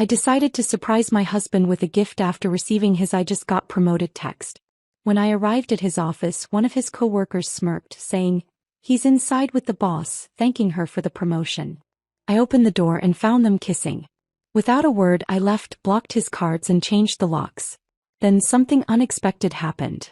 I decided to surprise my husband with a gift after receiving his "I just got promoted" text. When I arrived at his office, one of his coworkers smirked, saying, "He's inside with the boss," thanking her for the promotion. I opened the door and found them kissing. Without a word, I left, blocked his cards and changed the locks. Then something unexpected happened.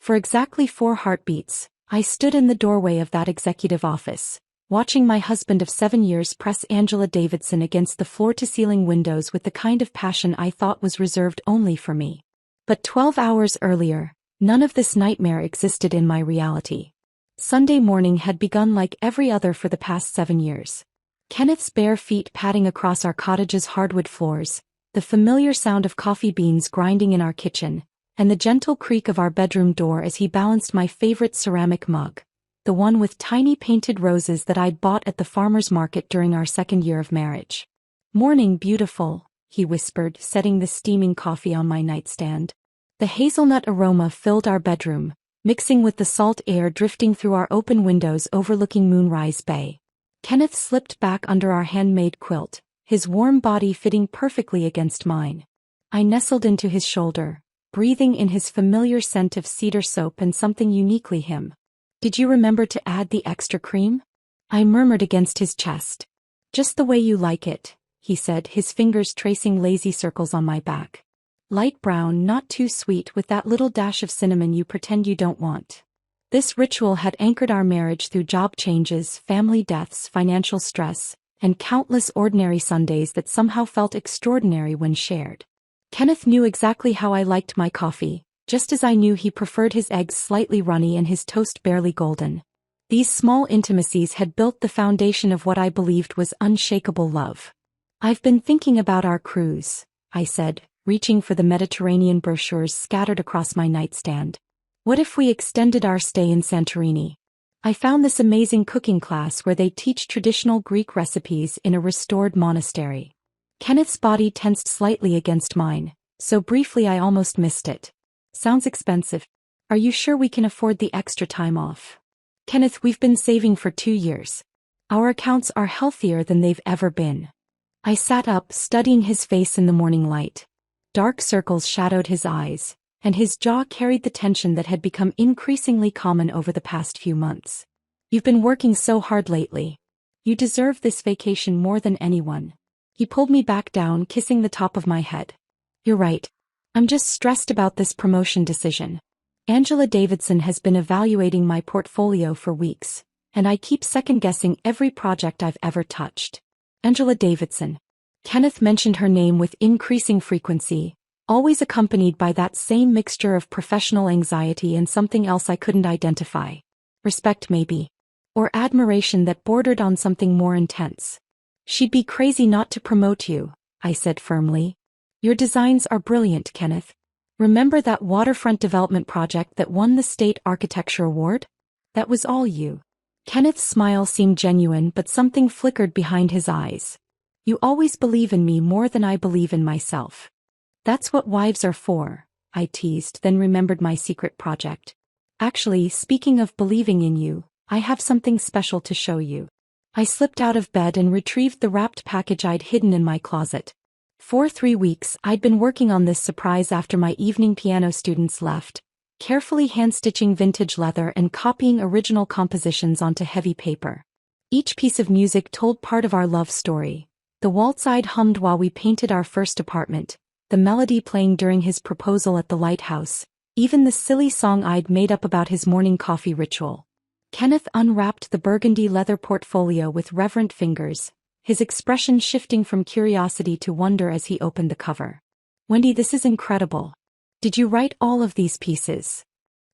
For exactly 4 heartbeats, I stood in the doorway of that executive office, watching my husband of 7 years press Angela Davidson against the floor-to-ceiling windows with the kind of passion I thought was reserved only for me. But 12 hours earlier, none of this nightmare existed in my reality. Sunday morning had begun like every other for the past 7 years. Kenneth's bare feet padding across our cottage's hardwood floors, the familiar sound of coffee beans grinding in our kitchen, and the gentle creak of our bedroom door as he balanced my favorite ceramic mug, the one with tiny painted roses that I'd bought at the farmer's market during our 2nd year of marriage. "Morning, beautiful," he whispered, setting the steaming coffee on my nightstand. The hazelnut aroma filled our bedroom, mixing with the salt air drifting through our open windows overlooking Moonrise Bay. Kenneth slipped back under our handmade quilt, his warm body fitting perfectly against mine. I nestled into his shoulder, breathing in his familiar scent of cedar soap and something uniquely him. "Did you remember to add the extra cream?" I murmured against his chest. "Just the way you like it," he said, his fingers tracing lazy circles on my back. "Light brown, not too sweet, with that little dash of cinnamon you pretend you don't want." This ritual had anchored our marriage through job changes, family deaths, financial stress, and countless ordinary Sundays that somehow felt extraordinary when shared. Kenneth knew exactly how I liked my coffee, just as I knew he preferred his eggs slightly runny and his toast barely golden. These small intimacies had built the foundation of what I believed was unshakable love. "I've been thinking about our cruise," I said, reaching for the Mediterranean brochures scattered across my nightstand. "What if we extended our stay in Santorini? I found this amazing cooking class where they teach traditional Greek recipes in a restored monastery." Kenneth's body tensed slightly against mine, so briefly I almost missed it. "Sounds expensive. Are you sure we can afford the extra time off?" "Kenneth, we've been saving for 2 years. Our accounts are healthier than they've ever been." I sat up, studying his face in the morning light. Dark circles shadowed his eyes, and his jaw carried the tension that had become increasingly common over the past few months. "You've been working so hard lately. You deserve this vacation more than anyone." He pulled me back down, kissing the top of my head. "You're right. I'm just stressed about this promotion decision. Angela Davidson has been evaluating my portfolio for weeks, and I keep second-guessing every project I've ever touched." Angela Davidson. Kenneth mentioned her name with increasing frequency, always accompanied by that same mixture of professional anxiety and something else I couldn't identify. Respect maybe. Or admiration that bordered on something more intense. "She'd be crazy not to promote you," I said firmly. "Your designs are brilliant, Kenneth. Remember that waterfront development project that won the State Architecture Award? That was all you." Kenneth's smile seemed genuine, but something flickered behind his eyes. "You always believe in me more than I believe in myself." "That's what wives are for," I teased, then remembered my secret project. "Actually, speaking of believing in you, I have something special to show you." I slipped out of bed and retrieved the wrapped package I'd hidden in my closet. For 3 weeks, I'd been working on this surprise after my evening piano students left, carefully hand-stitching vintage leather and copying original compositions onto heavy paper. Each piece of music told part of our love story. The waltz I'd hummed while we painted our first apartment, the melody playing during his proposal at the lighthouse, even the silly song I'd made up about his morning coffee ritual. Kenneth unwrapped the burgundy leather portfolio with reverent fingers, his expression shifting from curiosity to wonder as he opened the cover. "Wendy, this is incredible. Did you write all of these pieces?"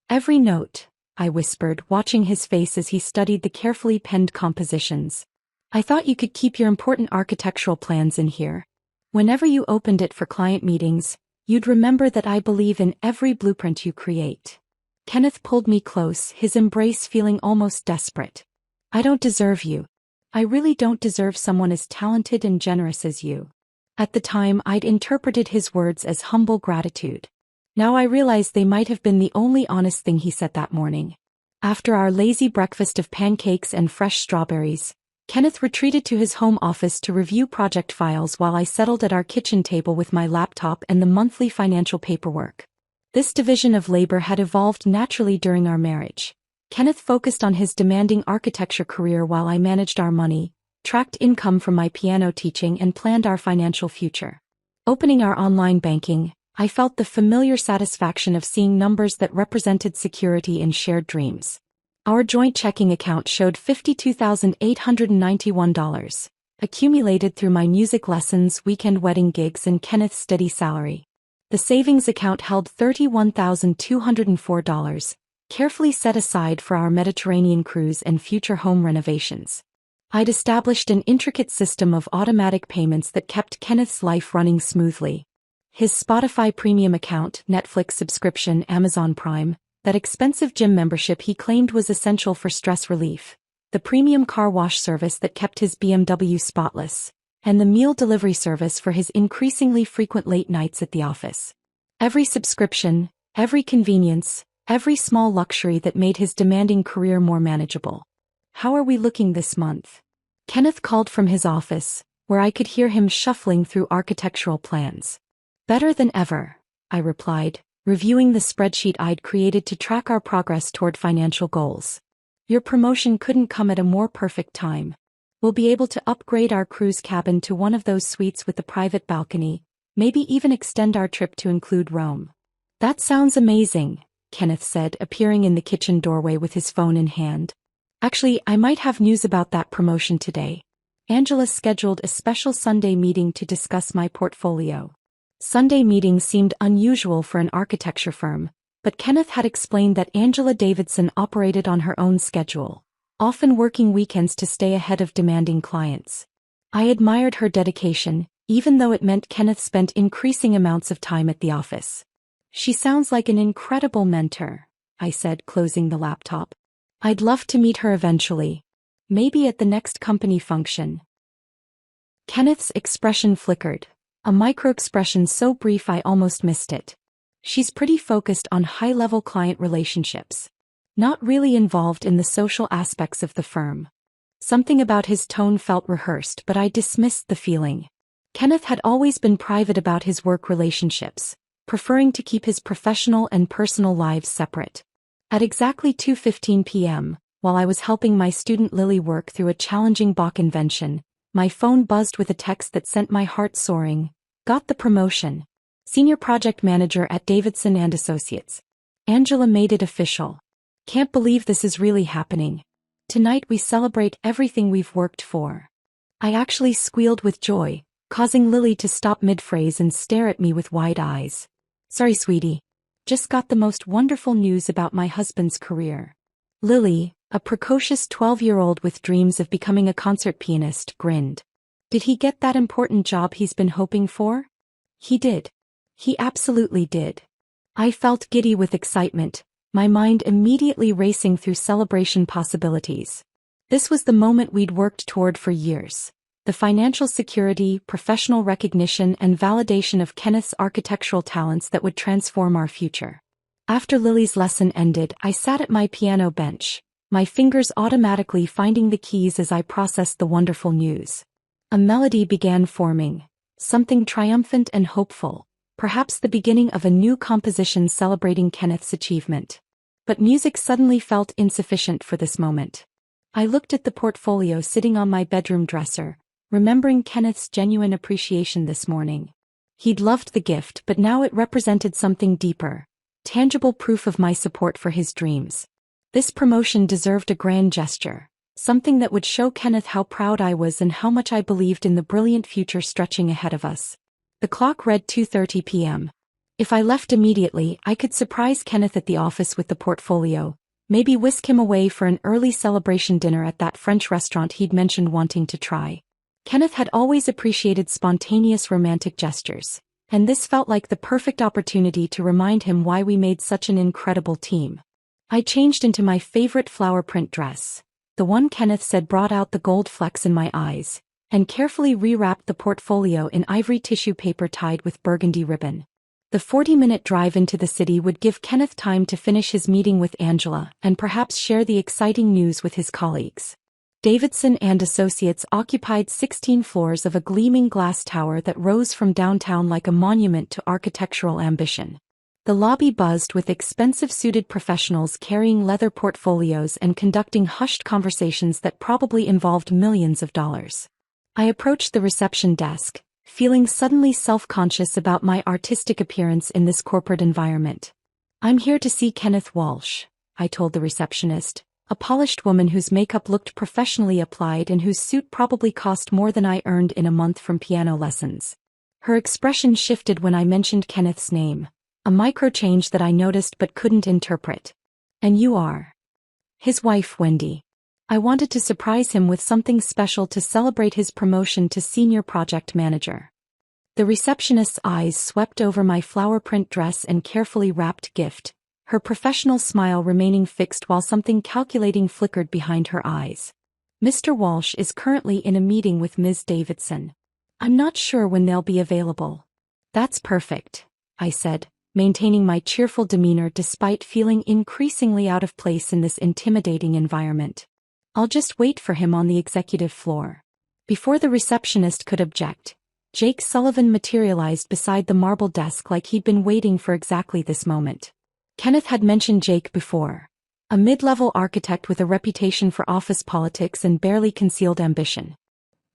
"Every note," I whispered, watching his face as he studied the carefully penned compositions. "I thought you could keep your important architectural plans in here. Whenever you opened it for client meetings, you'd remember that I believe in every blueprint you create." Kenneth pulled me close, his embrace feeling almost desperate. "I don't deserve you. I really don't deserve someone as talented and generous as you." At the time, I'd interpreted his words as humble gratitude. Now I realized they might have been the only honest thing he said that morning. After our lazy breakfast of pancakes and fresh strawberries, Kenneth retreated to his home office to review project files while I settled at our kitchen table with my laptop and the monthly financial paperwork. This division of labor had evolved naturally during our marriage. Kenneth focused on his demanding architecture career while I managed our money, tracked income from my piano teaching and planned our financial future. Opening our online banking, I felt the familiar satisfaction of seeing numbers that represented security and shared dreams. Our joint checking account showed $52,891, accumulated through my music lessons, weekend wedding gigs and Kenneth's steady salary. The savings account held $31,204, carefully set aside for our Mediterranean cruise and future home renovations. I'd established an intricate system of automatic payments that kept Kenneth's life running smoothly. His Spotify premium account, Netflix subscription, Amazon Prime, that expensive gym membership he claimed was essential for stress relief, the premium car wash service that kept his BMW spotless, and the meal delivery service for his increasingly frequent late nights at the office. Every subscription, every convenience, every small luxury that made his demanding career more manageable. "How are we looking this month?" Kenneth called from his office, where I could hear him shuffling through architectural plans. "Better than ever," I replied, reviewing the spreadsheet I'd created to track our progress toward financial goals. "Your promotion couldn't come at a more perfect time. We'll be able to upgrade our cruise cabin to one of those suites with a private balcony, maybe even extend our trip to include Rome." "That sounds amazing," Kenneth said, appearing in the kitchen doorway with his phone in hand. "Actually, I might have news about that promotion today. Angela scheduled a special Sunday meeting to discuss my portfolio." Sunday meetings seemed unusual for an architecture firm, but Kenneth had explained that Angela Davidson operated on her own schedule, often working weekends to stay ahead of demanding clients. I admired her dedication, even though it meant Kenneth spent increasing amounts of time at the office. "She sounds like an incredible mentor," I said, closing the laptop. "I'd love to meet her eventually. Maybe at the next company function." Kenneth's expression flickered, a micro-expression so brief I almost missed it. "She's pretty focused on high-level client relationships. Not really involved in the social aspects of the firm." Something about his tone felt rehearsed, but I dismissed the feeling. Kenneth had always been private about his work relationships, preferring to keep his professional and personal lives separate. At exactly 2:15 p.m., while I was helping my student Lily work through a challenging Bach invention, my phone buzzed with a text that sent my heart soaring. "Got the promotion. Senior Project Manager at Davidson and Associates. Angela made it official. Can't believe this is really happening. Tonight we celebrate everything we've worked for." I actually squealed with joy, causing Lily to stop mid-phrase and stare at me with wide eyes. "Sorry, sweetie. Just got the most wonderful news about my husband's career." Lily, a precocious 12-year-old with dreams of becoming a concert pianist, grinned. "Did he get that important job he's been hoping for?" "He did. He absolutely did." I felt giddy with excitement, my mind immediately racing through celebration possibilities. This was the moment we'd worked toward for years. The financial security, professional recognition and validation of Kenneth's architectural talents that would transform our future. After Lily's lesson ended, I sat at my piano bench, my fingers automatically finding the keys as I processed the wonderful news. A melody began forming, something triumphant and hopeful, perhaps the beginning of a new composition celebrating Kenneth's achievement. But music suddenly felt insufficient for this moment. I looked at the portfolio sitting on my bedroom dresser, remembering Kenneth's genuine appreciation this morning. He'd loved the gift, but now it represented something deeper, tangible proof of my support for his dreams. This promotion deserved a grand gesture, something that would show Kenneth how proud I was and how much I believed in the brilliant future stretching ahead of us. The clock read 2:30 p.m. If I left immediately, I could surprise Kenneth at the office with the portfolio, maybe whisk him away for an early celebration dinner at that French restaurant he'd mentioned wanting to try. Kenneth had always appreciated spontaneous romantic gestures, and this felt like the perfect opportunity to remind him why we made such an incredible team. I changed into my favorite flower print dress, the one Kenneth said brought out the gold flecks in my eyes, and carefully rewrapped the portfolio in ivory tissue paper tied with burgundy ribbon. The 40-minute drive into the city would give Kenneth time to finish his meeting with Angela and perhaps share the exciting news with his colleagues. Davidson and Associates occupied 16 floors of a gleaming glass tower that rose from downtown like a monument to architectural ambition. The lobby buzzed with expensive-suited professionals carrying leather portfolios and conducting hushed conversations that probably involved millions of dollars. I approached the reception desk, feeling suddenly self-conscious about my artistic appearance in this corporate environment. "I'm here to see Kenneth Walsh," I told the receptionist, a polished woman whose makeup looked professionally applied and whose suit probably cost more than I earned in a month from piano lessons. Her expression shifted when I mentioned Kenneth's name, a micro-change that I noticed but couldn't interpret. "And you are?" "His wife, Wendy. I wanted to surprise him with something special to celebrate his promotion to senior project manager." The receptionist's eyes swept over my flower print dress and carefully wrapped gift, her professional smile remaining fixed while something calculating flickered behind her eyes. "Mr. Walsh is currently in a meeting with Ms. Davidson. I'm not sure when they'll be available." "That's perfect," I said, maintaining my cheerful demeanor despite feeling increasingly out of place in this intimidating environment. "I'll just wait for him on the executive floor." Before the receptionist could object, Jake Sullivan materialized beside the marble desk like he'd been waiting for exactly this moment. Kenneth had mentioned Jake before, a mid-level architect with a reputation for office politics and barely concealed ambition.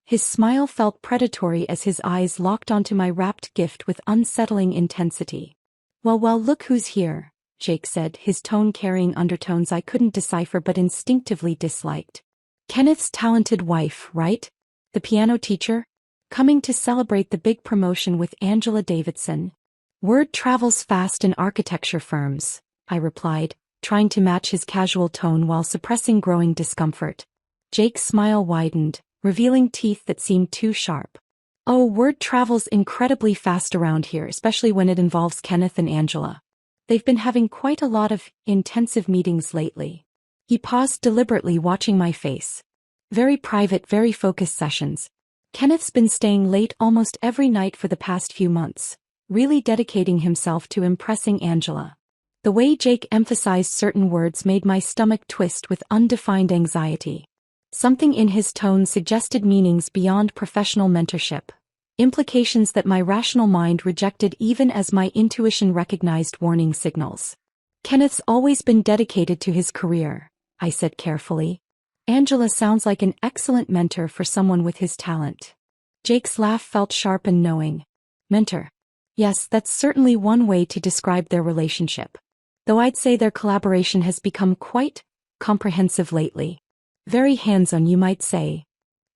His smile felt predatory as his eyes locked onto my wrapped gift with unsettling intensity. Well, look who's here," Jake said, his tone carrying undertones I couldn't decipher but instinctively disliked. "Kenneth's talented wife, right? The piano teacher? Coming to celebrate the big promotion with Angela Davidson." "Word travels fast in architecture firms," I replied, trying to match his casual tone while suppressing growing discomfort. Jake's smile widened, revealing teeth that seemed too sharp. "Oh, word travels incredibly fast around here, especially when it involves Kenneth and Angela. They've been having quite a lot of intensive meetings lately." He paused deliberately, watching my face. "Very private, very focused sessions. Kenneth's been staying late almost every night for the past few months, really dedicating himself to impressing Angela." The way Jake emphasized certain words made my stomach twist with undefined anxiety. Something in his tone suggested meanings beyond professional mentorship, implications that my rational mind rejected even as my intuition recognized warning signals. "Kenneth's always been dedicated to his career," I said carefully. "Angela sounds like an excellent mentor for someone with his talent." Jake's laugh felt sharp and knowing. "Mentor? Yes, that's certainly one way to describe their relationship. Though I'd say their collaboration has become quite comprehensive lately. Very hands-on, you might say."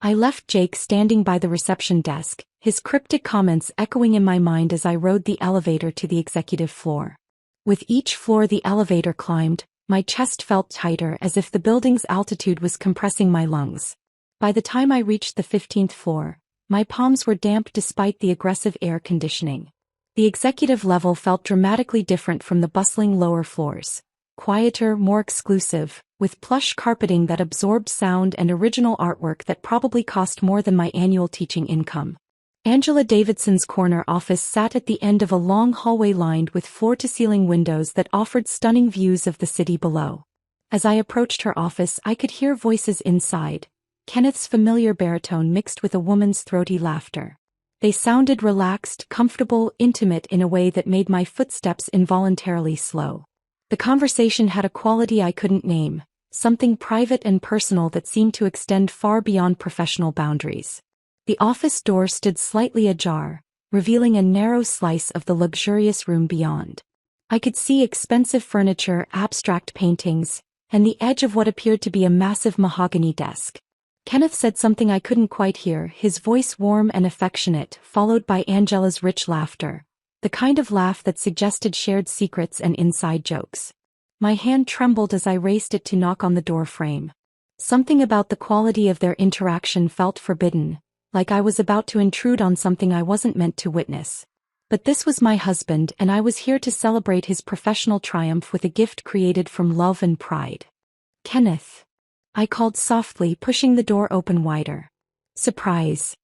I left Jake standing by the reception desk, his cryptic comments echoing in my mind as I rode the elevator to the executive floor. With each floor the elevator climbed, my chest felt tighter as if the building's altitude was compressing my lungs. By the time I reached the 15th floor, my palms were damp despite the aggressive air conditioning. The executive level felt dramatically different from the bustling lower floors. Quieter, more exclusive, with plush carpeting that absorbed sound and original artwork that probably cost more than my annual teaching income. Angela Davidson's corner office sat at the end of a long hallway lined with floor-to-ceiling windows that offered stunning views of the city below. As I approached her office, I could hear voices inside, Kenneth's familiar baritone mixed with a woman's throaty laughter. They sounded relaxed, comfortable, intimate in a way that made my footsteps involuntarily slow. The conversation had a quality I couldn't name, something private and personal that seemed to extend far beyond professional boundaries. The office door stood slightly ajar, revealing a narrow slice of the luxurious room beyond. I could see expensive furniture, abstract paintings, and the edge of what appeared to be a massive mahogany desk. Kenneth said something I couldn't quite hear, his voice warm and affectionate, followed by Angela's rich laughter, the kind of laugh that suggested shared secrets and inside jokes. My hand trembled as I raised it to knock on the door frame. Something about the quality of their interaction felt forbidden, like I was about to intrude on something I wasn't meant to witness. But this was my husband, and I was here to celebrate his professional triumph with a gift created from love and pride. "Kenneth," I called softly, pushing the door open wider. "Surprise."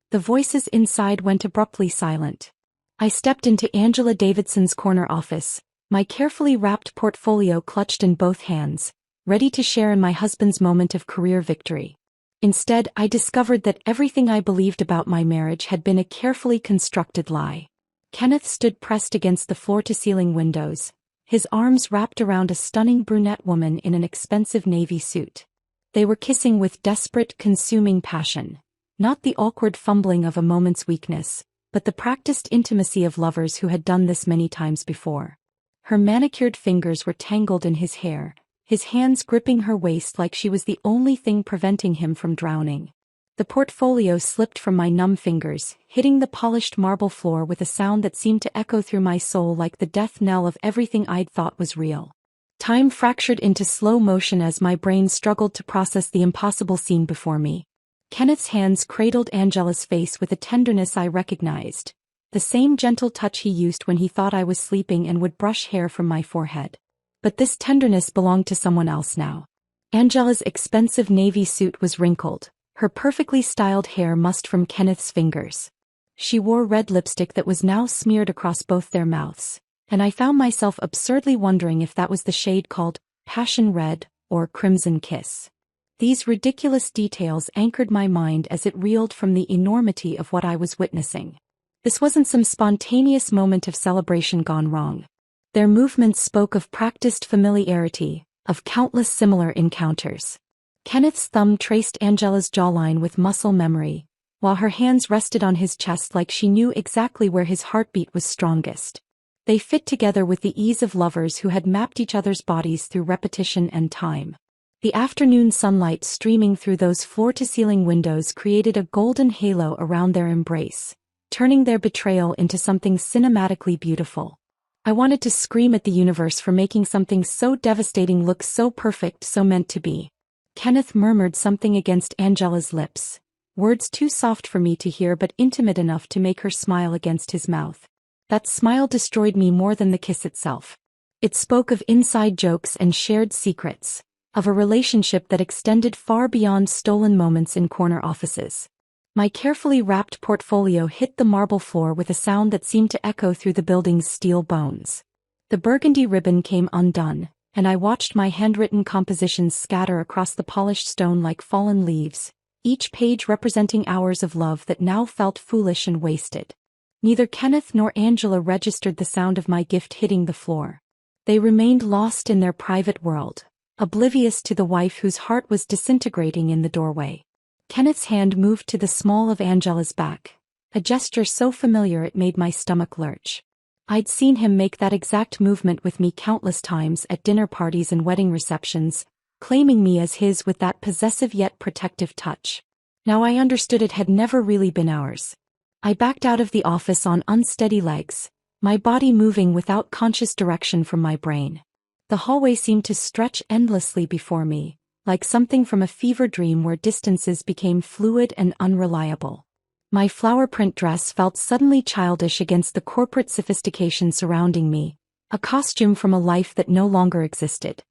The voices inside went abruptly silent. I stepped into Angela Davidson's corner office, my carefully wrapped portfolio clutched in both hands, ready to share in my husband's moment of career victory. Instead, I discovered that everything I believed about my marriage had been a carefully constructed lie. Kenneth stood pressed against the floor-to-ceiling windows, his arms wrapped around a stunning brunette woman in an expensive navy suit. They were kissing with desperate, consuming passion. Not the awkward fumbling of a moment's weakness, but the practiced intimacy of lovers who had done this many times before. Her manicured fingers were tangled in his hair, his hands gripping her waist like she was the only thing preventing him from drowning. The portfolio slipped from my numb fingers, hitting the polished marble floor with a sound that seemed to echo through my soul like the death knell of everything I'd thought was real. Time fractured into slow motion as my brain struggled to process the impossible scene before me. Kenneth's hands cradled Angela's face with a tenderness I recognized, the same gentle touch he used when he thought I was sleeping and would brush hair from my forehead. But this tenderness belonged to someone else now. Angela's expensive navy suit was wrinkled, her perfectly styled hair mussed from Kenneth's fingers. She wore red lipstick that was now smeared across both their mouths, and I found myself absurdly wondering if that was the shade called passion red or crimson kiss. These ridiculous details anchored my mind as it reeled from the enormity of what I was witnessing. This wasn't some spontaneous moment of celebration gone wrong. Their movements spoke of practiced familiarity, of countless similar encounters. Kenneth's thumb traced Angela's jawline with muscle memory, while her hands rested on his chest like she knew exactly where his heartbeat was strongest. They fit together with the ease of lovers who had mapped each other's bodies through repetition and time. The afternoon sunlight streaming through those floor-to-ceiling windows created a golden halo around their embrace, turning their betrayal into something cinematically beautiful. I wanted to scream at the universe for making something so devastating look so perfect, so meant to be. Kenneth murmured something against Angela's lips, words too soft for me to hear but intimate enough to make her smile against his mouth. That smile destroyed me more than the kiss itself. It spoke of inside jokes and shared secrets, of a relationship that extended far beyond stolen moments in corner offices. My carefully wrapped portfolio hit the marble floor with a sound that seemed to echo through the building's steel bones. The burgundy ribbon came undone, and I watched my handwritten compositions scatter across the polished stone like fallen leaves, each page representing hours of love that now felt foolish and wasted. Neither Kenneth nor Angela registered the sound of my gift hitting the floor. They remained lost in their private world, oblivious to the wife whose heart was disintegrating in the doorway. Kenneth's hand moved to the small of Angela's back, a gesture so familiar it made my stomach lurch. I'd seen him make that exact movement with me countless times at dinner parties and wedding receptions, claiming me as his with that possessive yet protective touch. Now I understood it had never really been ours. I backed out of the office on unsteady legs, my body moving without conscious direction from my brain. The hallway seemed to stretch endlessly before me, like something from a fever dream where distances became fluid and unreliable. My flower print dress felt suddenly childish against the corporate sophistication surrounding me, a costume from a life that no longer existed.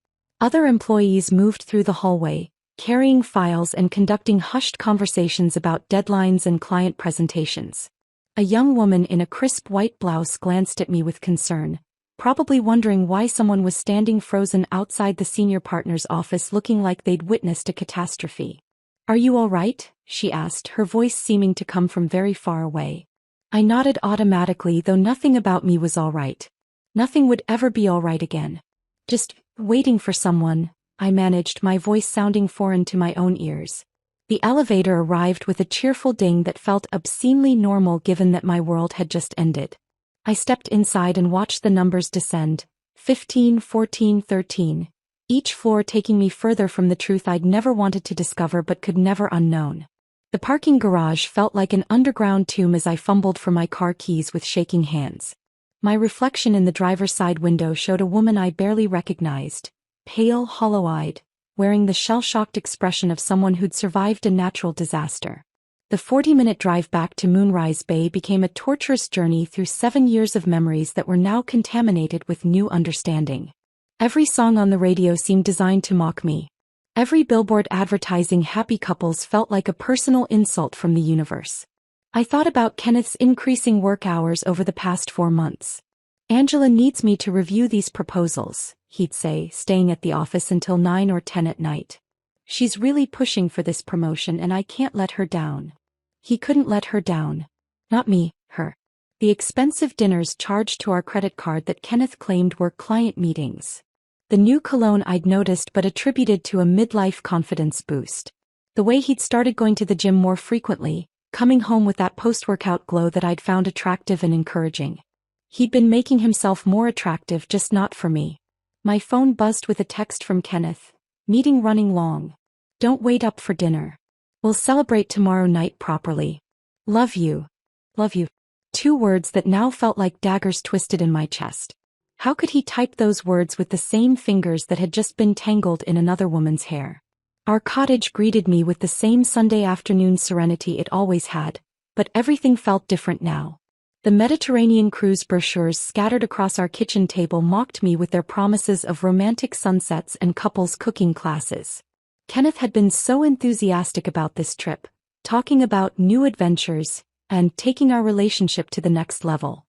Other employees moved through the hallway, carrying files and conducting hushed conversations about deadlines and client presentations. A young woman in a crisp white blouse glanced at me with concern, probably wondering why someone was standing frozen outside the senior partner's office looking like they'd witnessed a catastrophe. "Are you all right?" she asked, her voice seeming to come from very far away. I nodded automatically, though nothing about me was all right. Nothing would ever be all right again. "Just waiting for someone," I managed, my voice sounding foreign to my own ears. The elevator arrived with a cheerful ding that felt obscenely normal given that my world had just ended. I stepped inside and watched the numbers descend, 15, 14, 13, each floor taking me further from the truth I'd never wanted to discover but could never unknown. The parking garage felt like an underground tomb as I fumbled for my car keys with shaking hands. My reflection in the driver's side window showed a woman I barely recognized, pale, hollow-eyed, wearing the shell-shocked expression of someone who'd survived a natural disaster. The 40-minute drive back to Moonrise Bay became a torturous journey through 7 years of memories that were now contaminated with new understanding. Every song on the radio seemed designed to mock me. Every billboard advertising happy couples felt like a personal insult from the universe. I thought about Kenneth's increasing work hours over the past 4 months. "Angela needs me to review these proposals," he'd say, staying at the office until 9 or 10 at night. She's really pushing for this promotion and I can't let her down. He couldn't let her down. Not me, her. The expensive dinners charged to our credit card that Kenneth claimed were client meetings. The new cologne I'd noticed but attributed to a midlife confidence boost. The way he'd started going to the gym more frequently, coming home with that post-workout glow that I'd found attractive and encouraging. He'd been making himself more attractive, just not for me. My phone buzzed with a text from Kenneth. Meeting running long. Don't wait up for dinner. We'll celebrate tomorrow night properly. Love you. Love you. 2 words that now felt like daggers twisted in my chest. How could he type those words with the same fingers that had just been tangled in another woman's hair? Our cottage greeted me with the same Sunday afternoon serenity it always had, but everything felt different now. The Mediterranean cruise brochures scattered across our kitchen table mocked me with their promises of romantic sunsets and couples cooking classes. Kenneth had been so enthusiastic about this trip, talking about new adventures, and taking our relationship to the next level.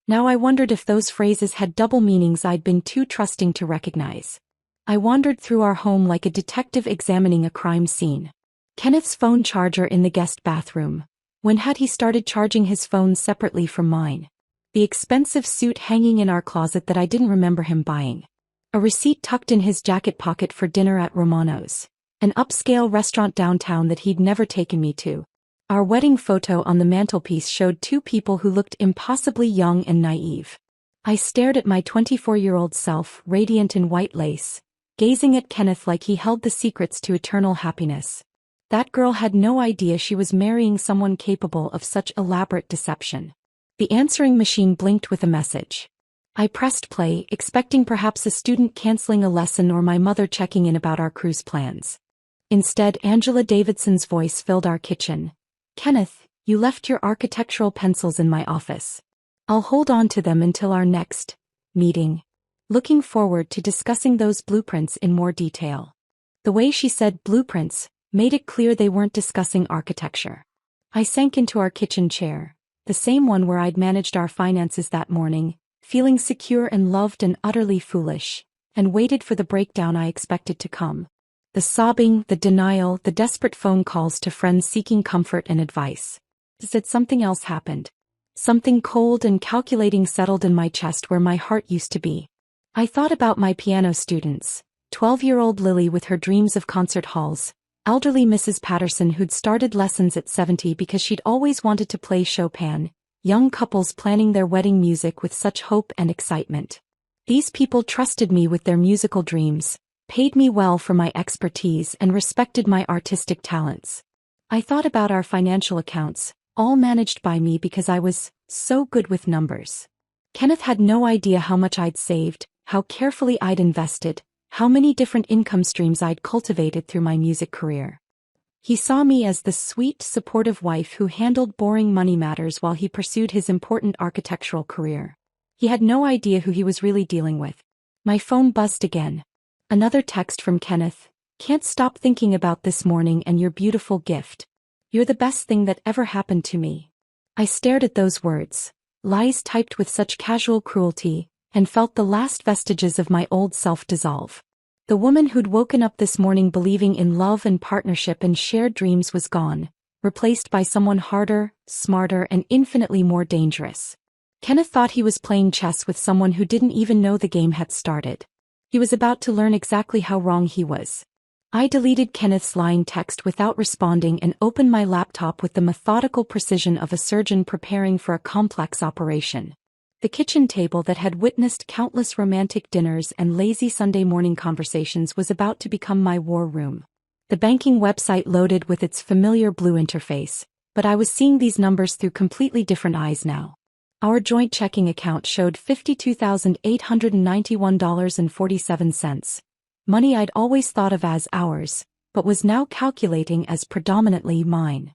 Now I wondered if those phrases had double meanings I'd been too trusting to recognize. I wandered through our home like a detective examining a crime scene. Kenneth's phone charger in the guest bathroom. When had he started charging his phone separately from mine? The expensive suit hanging in our closet that I didn't remember him buying. A receipt tucked in his jacket pocket for dinner at Romano's. An upscale restaurant downtown that he'd never taken me to. Our wedding photo on the mantelpiece showed 2 people who looked impossibly young and naive. I stared at my 24-year-old self, radiant in white lace, gazing at Kenneth like he held the secrets to eternal happiness. That girl had no idea she was marrying someone capable of such elaborate deception. The answering machine blinked with a message. I pressed play, expecting perhaps a student canceling a lesson or my mother checking in about our cruise plans. Instead, Angela Davidson's voice filled our kitchen. Kenneth, you left your architectural pencils in my office. I'll hold on to them until our next meeting. Looking forward to discussing those blueprints in more detail. The way she said blueprints made it clear they weren't discussing architecture. I sank into our kitchen chair, the same one where I'd managed our finances that morning, feeling secure and loved and utterly foolish, and waited for the breakdown I expected to come. The sobbing, the denial, the desperate phone calls to friends seeking comfort and advice. Said something else happened. Something cold and calculating settled in my chest where my heart used to be. I thought about my piano students, 12-year-old Lily with her dreams of concert halls, elderly Mrs. Patterson who'd started lessons at 70 because she'd always wanted to play Chopin, young couples planning their wedding music with such hope and excitement. These people trusted me with their musical dreams, paid me well for my expertise and respected my artistic talents. I thought about our financial accounts, all managed by me because I was so good with numbers. Kenneth had no idea how much I'd saved, how carefully I'd invested, how many different income streams I'd cultivated through my music career. He saw me as the sweet, supportive wife who handled boring money matters while he pursued his important architectural career. He had no idea who he was really dealing with. My phone buzzed again. Another text from Kenneth. Can't stop thinking about this morning and your beautiful gift. You're the best thing that ever happened to me. I stared at those words, lies typed with such casual cruelty, and felt the last vestiges of my old self dissolve. The woman who'd woken up this morning believing in love and partnership and shared dreams was gone, replaced by someone harder, smarter, and infinitely more dangerous. Kenneth thought he was playing chess with someone who didn't even know the game had started. He was about to learn exactly how wrong he was. I deleted Kenneth's lying text without responding and opened my laptop with the methodical precision of a surgeon preparing for a complex operation. The kitchen table that had witnessed countless romantic dinners and lazy Sunday morning conversations was about to become my war room. The banking website loaded with its familiar blue interface, but I was seeing these numbers through completely different eyes now. Our joint checking account showed $52,891.47, money I'd always thought of as ours, but was now calculating as predominantly mine.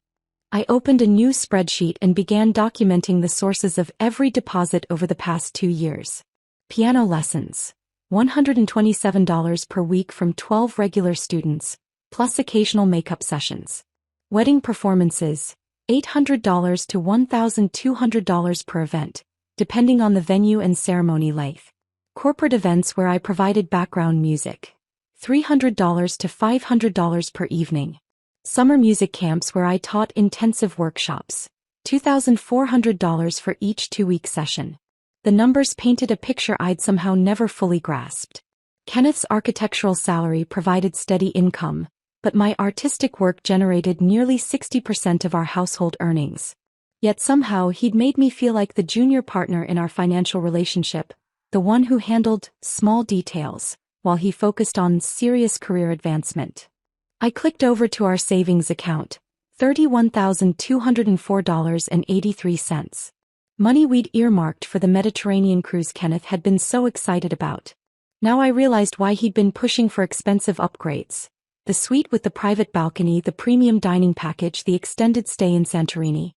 I opened a new spreadsheet and began documenting the sources of every deposit over the past 2 years. Piano lessons, $127 per week from 12 regular students, plus occasional makeup sessions. Wedding performances, $800 to $1,200 per event, depending on the venue and ceremony length. Corporate events where I provided background music, $300 to $500 per evening. Summer music camps where I taught intensive workshops. $2,400 for each 2-week session. The numbers painted a picture I'd somehow never fully grasped. Kenneth's architectural salary provided steady income, but my artistic work generated nearly 60% of our household earnings. Yet somehow he'd made me feel like the junior partner in our financial relationship, the one who handled small details, while he focused on serious career advancement. I clicked over to our savings account, $31,204.83. Money we'd earmarked for the Mediterranean cruise Kenneth had been so excited about. Now I realized why he'd been pushing for expensive upgrades. The suite with the private balcony, the premium dining package, the extended stay in Santorini.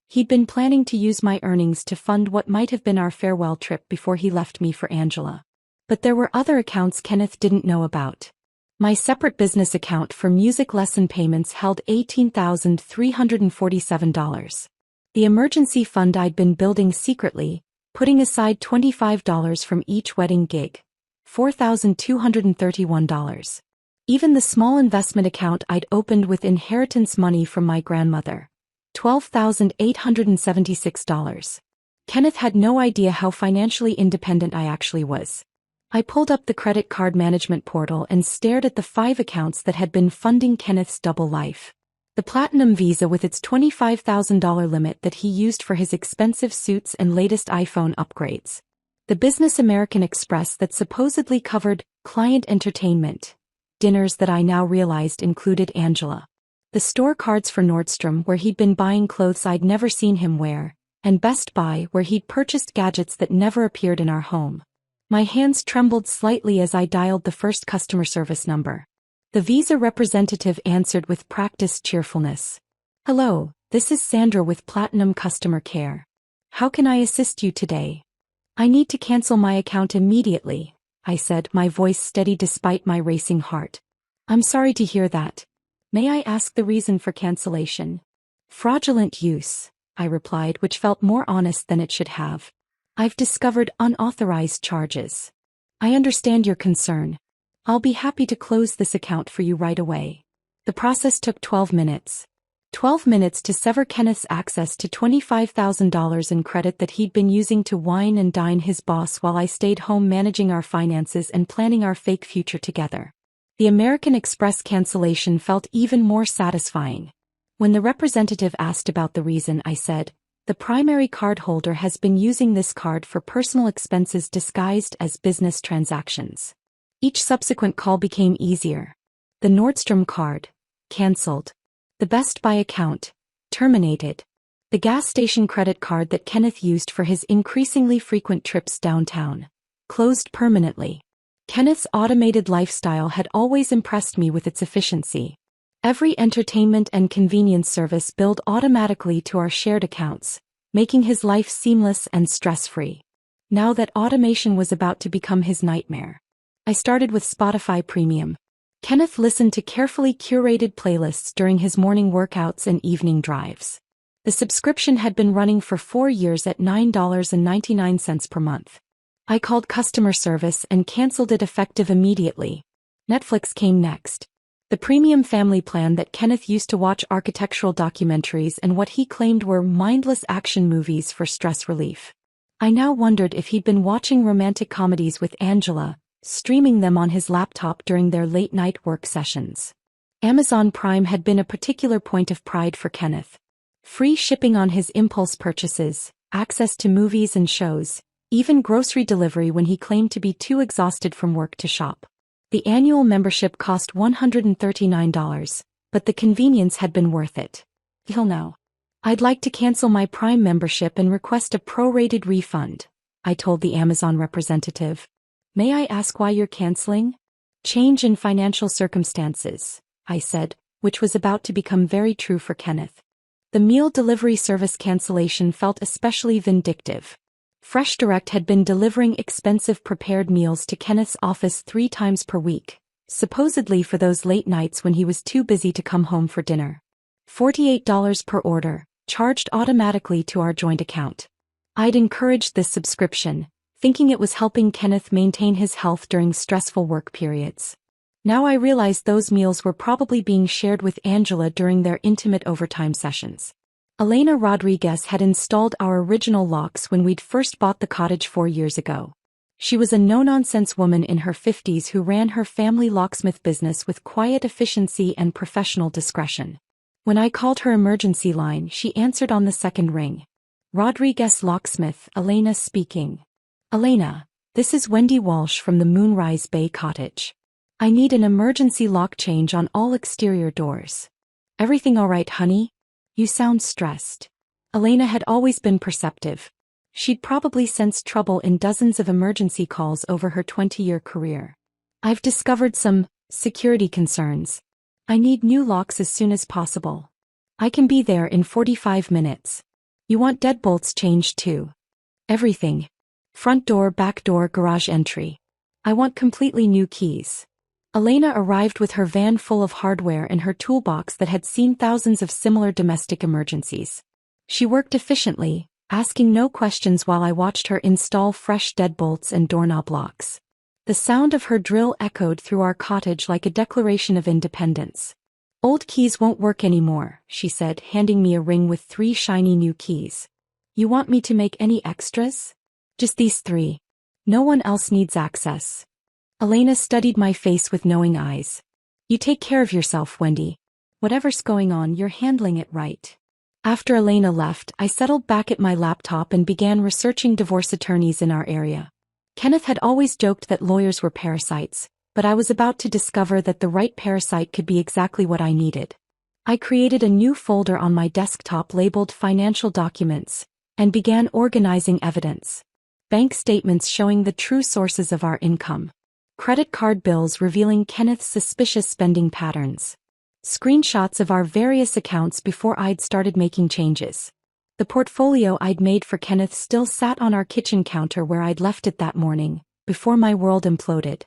He'd been planning to use my earnings to fund what might have been our farewell trip before he left me for Angela. But there were other accounts Kenneth didn't know about. My separate business account for music lesson payments held $18,347. The emergency fund I'd been building secretly, putting aside $25 from each wedding gig. $4,231. Even the small investment account I'd opened with inheritance money from my grandmother. $12,876. Kenneth had no idea how financially independent I actually was. I pulled up the credit card management portal and stared at the 5 accounts that had been funding Kenneth's double life. The Platinum Visa with its $25,000 limit that he used for his expensive suits and latest iPhone upgrades. The Business American Express that supposedly covered client entertainment. Dinners that I now realized included Angela. The store cards for Nordstrom where he'd been buying clothes I'd never seen him wear, and Best Buy where he'd purchased gadgets that never appeared in our home. My hands trembled slightly as I dialed the first customer service number. The Visa representative answered with practiced cheerfulness. "Hello, this is Sandra with Platinum Customer Care. How can I assist you today?" "I need to cancel my account immediately," I said, my voice steady despite my racing heart. "I'm sorry to hear that. May I ask the reason for cancellation?" "Fraudulent use," I replied, which felt more honest than it should have. "I've discovered unauthorized charges." "I understand your concern. I'll be happy to close this account for you right away." The process took 12 minutes. 12 minutes to sever Kenneth's access to $25,000 in credit that he'd been using to wine and dine his boss while I stayed home managing our finances and planning our fake future together. The American Express cancellation felt even more satisfying. When the representative asked about the reason, I said, "The primary cardholder has been using this card for personal expenses disguised as business transactions." Each subsequent call became easier. The Nordstrom card, cancelled. The Best Buy account, terminated. The gas station credit card that Kenneth used for his increasingly frequent trips downtown, closed permanently. Kenneth's automated lifestyle had always impressed me with its efficiency. Every entertainment and convenience service billed automatically to our shared accounts, making his life seamless and stress-free. Now that automation was about to become his nightmare. I started with Spotify Premium. Kenneth listened to carefully curated playlists during his morning workouts and evening drives. The subscription had been running for 4 years at $9.99 per month. I called customer service and canceled it effective immediately. Netflix came next. The premium family plan that Kenneth used to watch architectural documentaries and what he claimed were mindless action movies for stress relief. I now wondered if he'd been watching romantic comedies with Angela, streaming them on his laptop during their late-night work sessions. Amazon Prime had been a particular point of pride for Kenneth. Free shipping on his impulse purchases, access to movies and shows, even grocery delivery when he claimed to be too exhausted from work to shop. The annual membership cost $139, but the convenience had been worth it. He'll know. "I'd like to cancel my Prime membership and request a prorated refund," I told the Amazon representative. "May I ask why you're canceling?" "Change in financial circumstances," I said, which was about to become very true for Kenneth. The meal delivery service cancellation felt especially vindictive. Fresh Direct had been delivering expensive prepared meals to Kenneth's office 3 times per week, supposedly for those late nights when he was too busy to come home for dinner. $48 per order, charged automatically to our joint account. I'd encouraged this subscription, thinking it was helping Kenneth maintain his health during stressful work periods. Now I realized those meals were probably being shared with Angela during their intimate overtime sessions. Elena Rodriguez had installed our original locks when we'd first bought the cottage 4 years ago. She was a no-nonsense woman in her 50s who ran her family locksmith business with quiet efficiency and professional discretion. When I called her emergency line, she answered on the second ring. Rodriguez Locksmith, Elena speaking. Elena, this is Wendy Walsh from the Moonrise Bay Cottage. I need an emergency lock change on all exterior doors. Everything all right, honey? You sound stressed. Elena had always been perceptive. She'd probably sensed trouble in dozens of emergency calls over her 20-year career. I've discovered some security concerns. I need new locks as soon as possible. I can be there in 45 minutes. You want deadbolts changed too. Everything. Front door, back door, garage entry. I want completely new keys. Elena arrived with her van full of hardware and her toolbox that had seen thousands of similar domestic emergencies. She worked efficiently, asking no questions while I watched her install fresh deadbolts and doorknob locks. The sound of her drill echoed through our cottage like a declaration of independence. Old keys won't work anymore, she said, handing me a ring with 3 shiny new keys. You want me to make any extras? Just these 3. No one else needs access. Elena studied my face with knowing eyes. You take care of yourself, Wendy. Whatever's going on, you're handling it right. After Elena left, I settled back at my laptop and began researching divorce attorneys in our area. Kenneth had always joked that lawyers were parasites, but I was about to discover that the right parasite could be exactly what I needed. I created a new folder on my desktop labeled Financial Documents, and began organizing evidence. Bank statements showing the true sources of our income. Credit card bills revealing Kenneth's suspicious spending patterns. Screenshots of our various accounts before I'd started making changes. The portfolio I'd made for Kenneth still sat on our kitchen counter where I'd left it that morning, before my world imploded.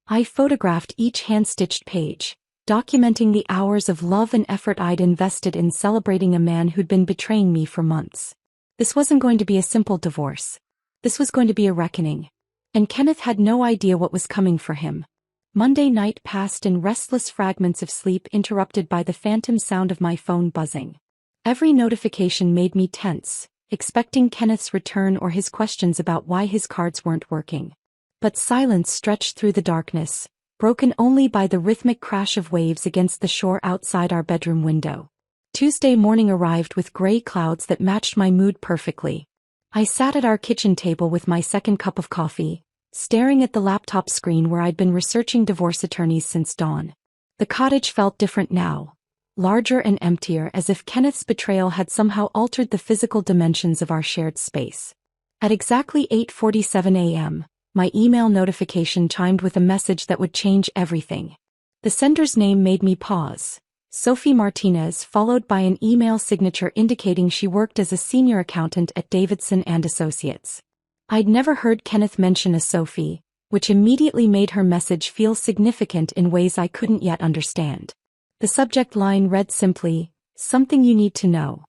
I photographed each hand-stitched page, documenting the hours of love and effort I'd invested in celebrating a man who'd been betraying me for months. This wasn't going to be a simple divorce. This was going to be a reckoning. And Kenneth had no idea what was coming for him. Monday night passed in restless fragments of sleep interrupted by the phantom sound of my phone buzzing. Every notification made me tense, expecting Kenneth's return or his questions about why his cards weren't working. But silence stretched through the darkness, broken only by the rhythmic crash of waves against the shore outside our bedroom window. Tuesday morning arrived with gray clouds that matched my mood perfectly. I sat at our kitchen table with my second cup of coffee, staring at the laptop screen where I'd been researching divorce attorneys since dawn. The cottage felt different now. Larger and emptier, as if Kenneth's betrayal had somehow altered the physical dimensions of our shared space. At exactly 8:47 a.m., my email notification chimed with a message that would change everything. The sender's name made me pause. Sophie Martinez, followed by an email signature indicating she worked as a senior accountant at Davidson and Associates. I'd never heard Kenneth mention a Sophie, which immediately made her message feel significant in ways I couldn't yet understand. The subject line read simply, "Something you need to know."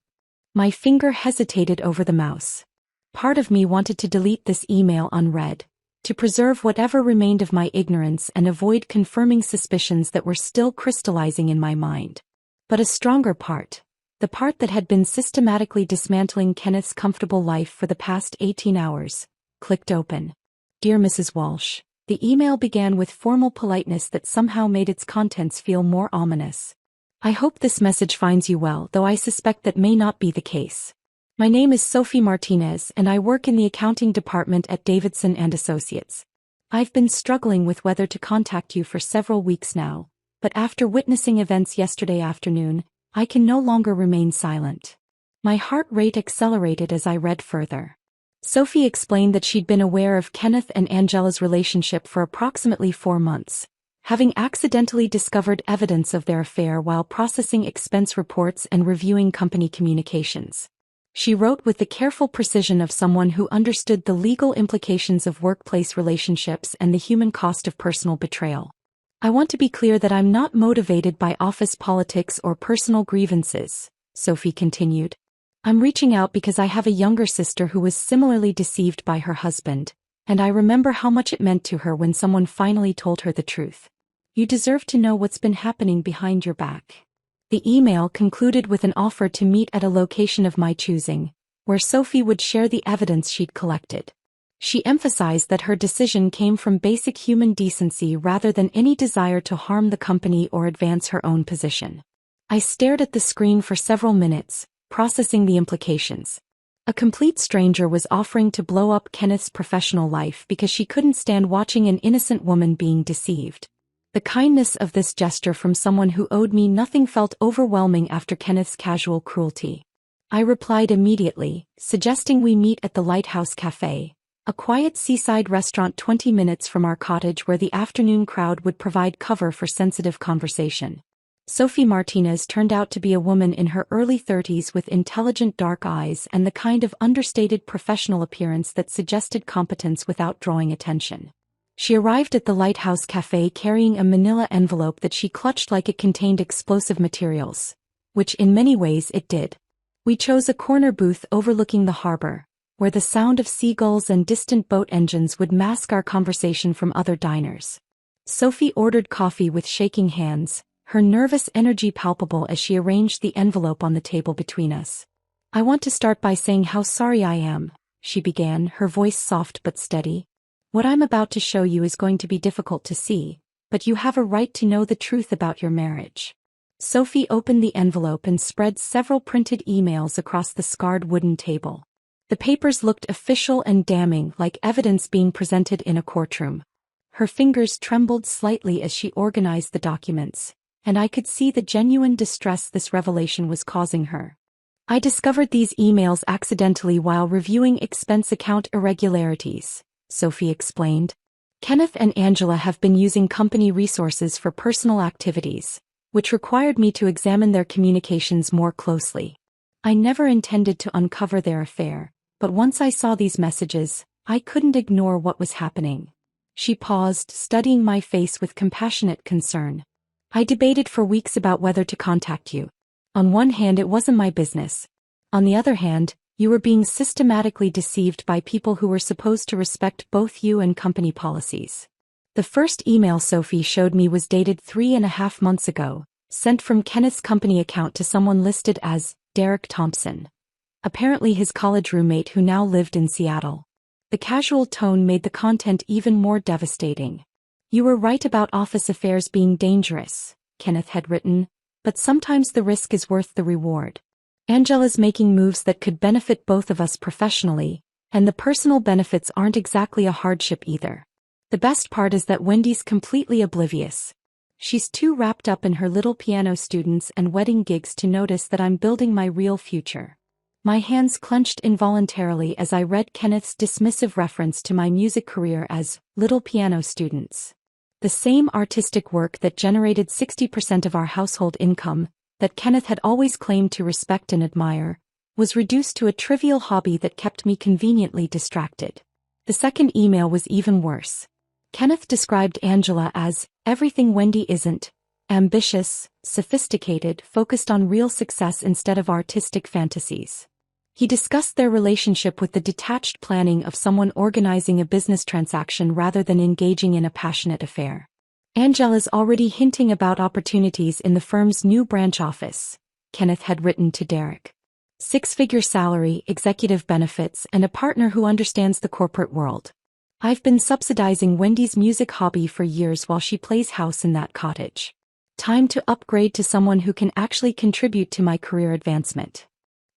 My finger hesitated over the mouse. Part of me wanted to delete this email unread, to preserve whatever remained of my ignorance and avoid confirming suspicions that were still crystallizing in my mind. But a stronger part, the part that had been systematically dismantling Kenneth's comfortable life for the past 18 hours, clicked open. Dear Mrs. Walsh. The email began with formal politeness that somehow made its contents feel more ominous. I hope this message finds you well, though I suspect that may not be the case. My name is Sophie Martinez and I work in the accounting department at Davidson and Associates. I've been struggling with whether to contact you for several weeks now, but after witnessing events yesterday afternoon, I can no longer remain silent. My heart rate accelerated as I read further. Sophie explained that she'd been aware of Kenneth and Angela's relationship for approximately 4 months, having accidentally discovered evidence of their affair while processing expense reports and reviewing company communications. She wrote with the careful precision of someone who understood the legal implications of workplace relationships and the human cost of personal betrayal. I want to be clear that I'm not motivated by office politics or personal grievances, Sophie continued. I'm reaching out because I have a younger sister who was similarly deceived by her husband, and I remember how much it meant to her when someone finally told her the truth. You deserve to know what's been happening behind your back. The email concluded with an offer to meet at a location of my choosing, where Sophie would share the evidence she'd collected. She emphasized that her decision came from basic human decency rather than any desire to harm the company or advance her own position. I stared at the screen for several minutes, processing the implications. A complete stranger was offering to blow up Kenneth's professional life because she couldn't stand watching an innocent woman being deceived. The kindness of this gesture from someone who owed me nothing felt overwhelming after Kenneth's casual cruelty. I replied immediately, suggesting we meet at the Lighthouse Cafe, a quiet seaside restaurant 20 minutes from our cottage where the afternoon crowd would provide cover for sensitive conversation. Sophie Martinez turned out to be a woman in her early 30s with intelligent dark eyes and the kind of understated professional appearance that suggested competence without drawing attention. She arrived at the Lighthouse Cafe carrying a manila envelope that she clutched like it contained explosive materials, which in many ways it did. We chose a corner booth overlooking the harbor, where the sound of seagulls and distant boat engines would mask our conversation from other diners. Sophie ordered coffee with shaking hands, her nervous energy palpable as she arranged the envelope on the table between us. "I want to start by saying how sorry I am," she began, her voice soft but steady. "What I'm about to show you is going to be difficult to see, but you have a right to know the truth about your marriage." Sophie opened the envelope and spread several printed emails across the scarred wooden table. The papers looked official and damning, like evidence being presented in a courtroom. Her fingers trembled slightly as she organized the documents, and I could see the genuine distress this revelation was causing her. "I discovered these emails accidentally while reviewing expense account irregularities," Sophie explained. "Kenneth and Angela have been using company resources for personal activities, which required me to examine their communications more closely. I never intended to uncover their affair, but once I saw these messages, I couldn't ignore what was happening." She paused, studying my face with compassionate concern. "I debated for weeks about whether to contact you. On one hand, it wasn't my business. On the other hand, you were being systematically deceived by people who were supposed to respect both you and company policies." The first email Sophie showed me was dated 3.5 months ago, sent from Kenneth's company account to someone listed as Derek Thompson, apparently his college roommate who now lived in Seattle. The casual tone made the content even more devastating. "You were right about office affairs being dangerous," Kenneth had written, "but sometimes the risk is worth the reward. Angela's making moves that could benefit both of us professionally, and the personal benefits aren't exactly a hardship either. The best part is that Wendy's completely oblivious. She's too wrapped up in her little piano students and wedding gigs to notice that I'm building my real future." My hands clenched involuntarily as I read Kenneth's dismissive reference to my music career as little piano students. The same artistic work that generated 60% of our household income, that Kenneth had always claimed to respect and admire, was reduced to a trivial hobby that kept me conveniently distracted. The second email was even worse. Kenneth described Angela as everything Wendy isn't: ambitious, sophisticated, focused on real success instead of artistic fantasies. He discussed their relationship with the detached planning of someone organizing a business transaction rather than engaging in a passionate affair. "Angela's already hinting about opportunities in the firm's new branch office," Kenneth had written to Derek. "Six-figure salary, executive benefits, and a partner who understands the corporate world. I've been subsidizing Wendy's music hobby for years while she plays house in that cottage. Time to upgrade to someone who can actually contribute to my career advancement."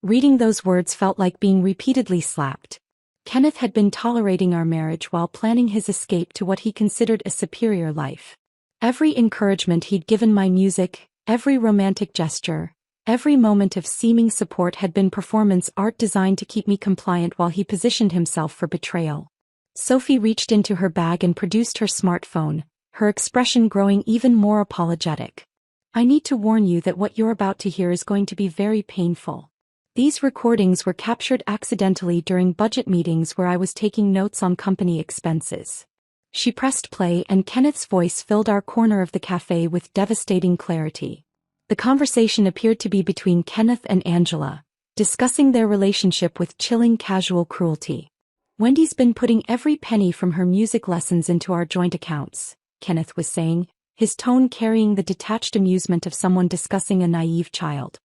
Reading those words felt like being repeatedly slapped. Kenneth had been tolerating our marriage while planning his escape to what he considered a superior life. Every encouragement he'd given my music, every romantic gesture, every moment of seeming support had been performance art designed to keep me compliant while he positioned himself for betrayal. Sophie reached into her bag and produced her smartphone, her expression growing even more apologetic. "I need to warn you that what you're about to hear is going to be very painful. These recordings were captured accidentally during budget meetings where I was taking notes on company expenses." She pressed play and Kenneth's voice filled our corner of the cafe with devastating clarity. The conversation appeared to be between Kenneth and Angela, discussing their relationship with chilling casual cruelty. "Wendy's been putting every penny from her music lessons into our joint accounts," Kenneth was saying. his tone carrying the detached amusement of someone discussing a naive child.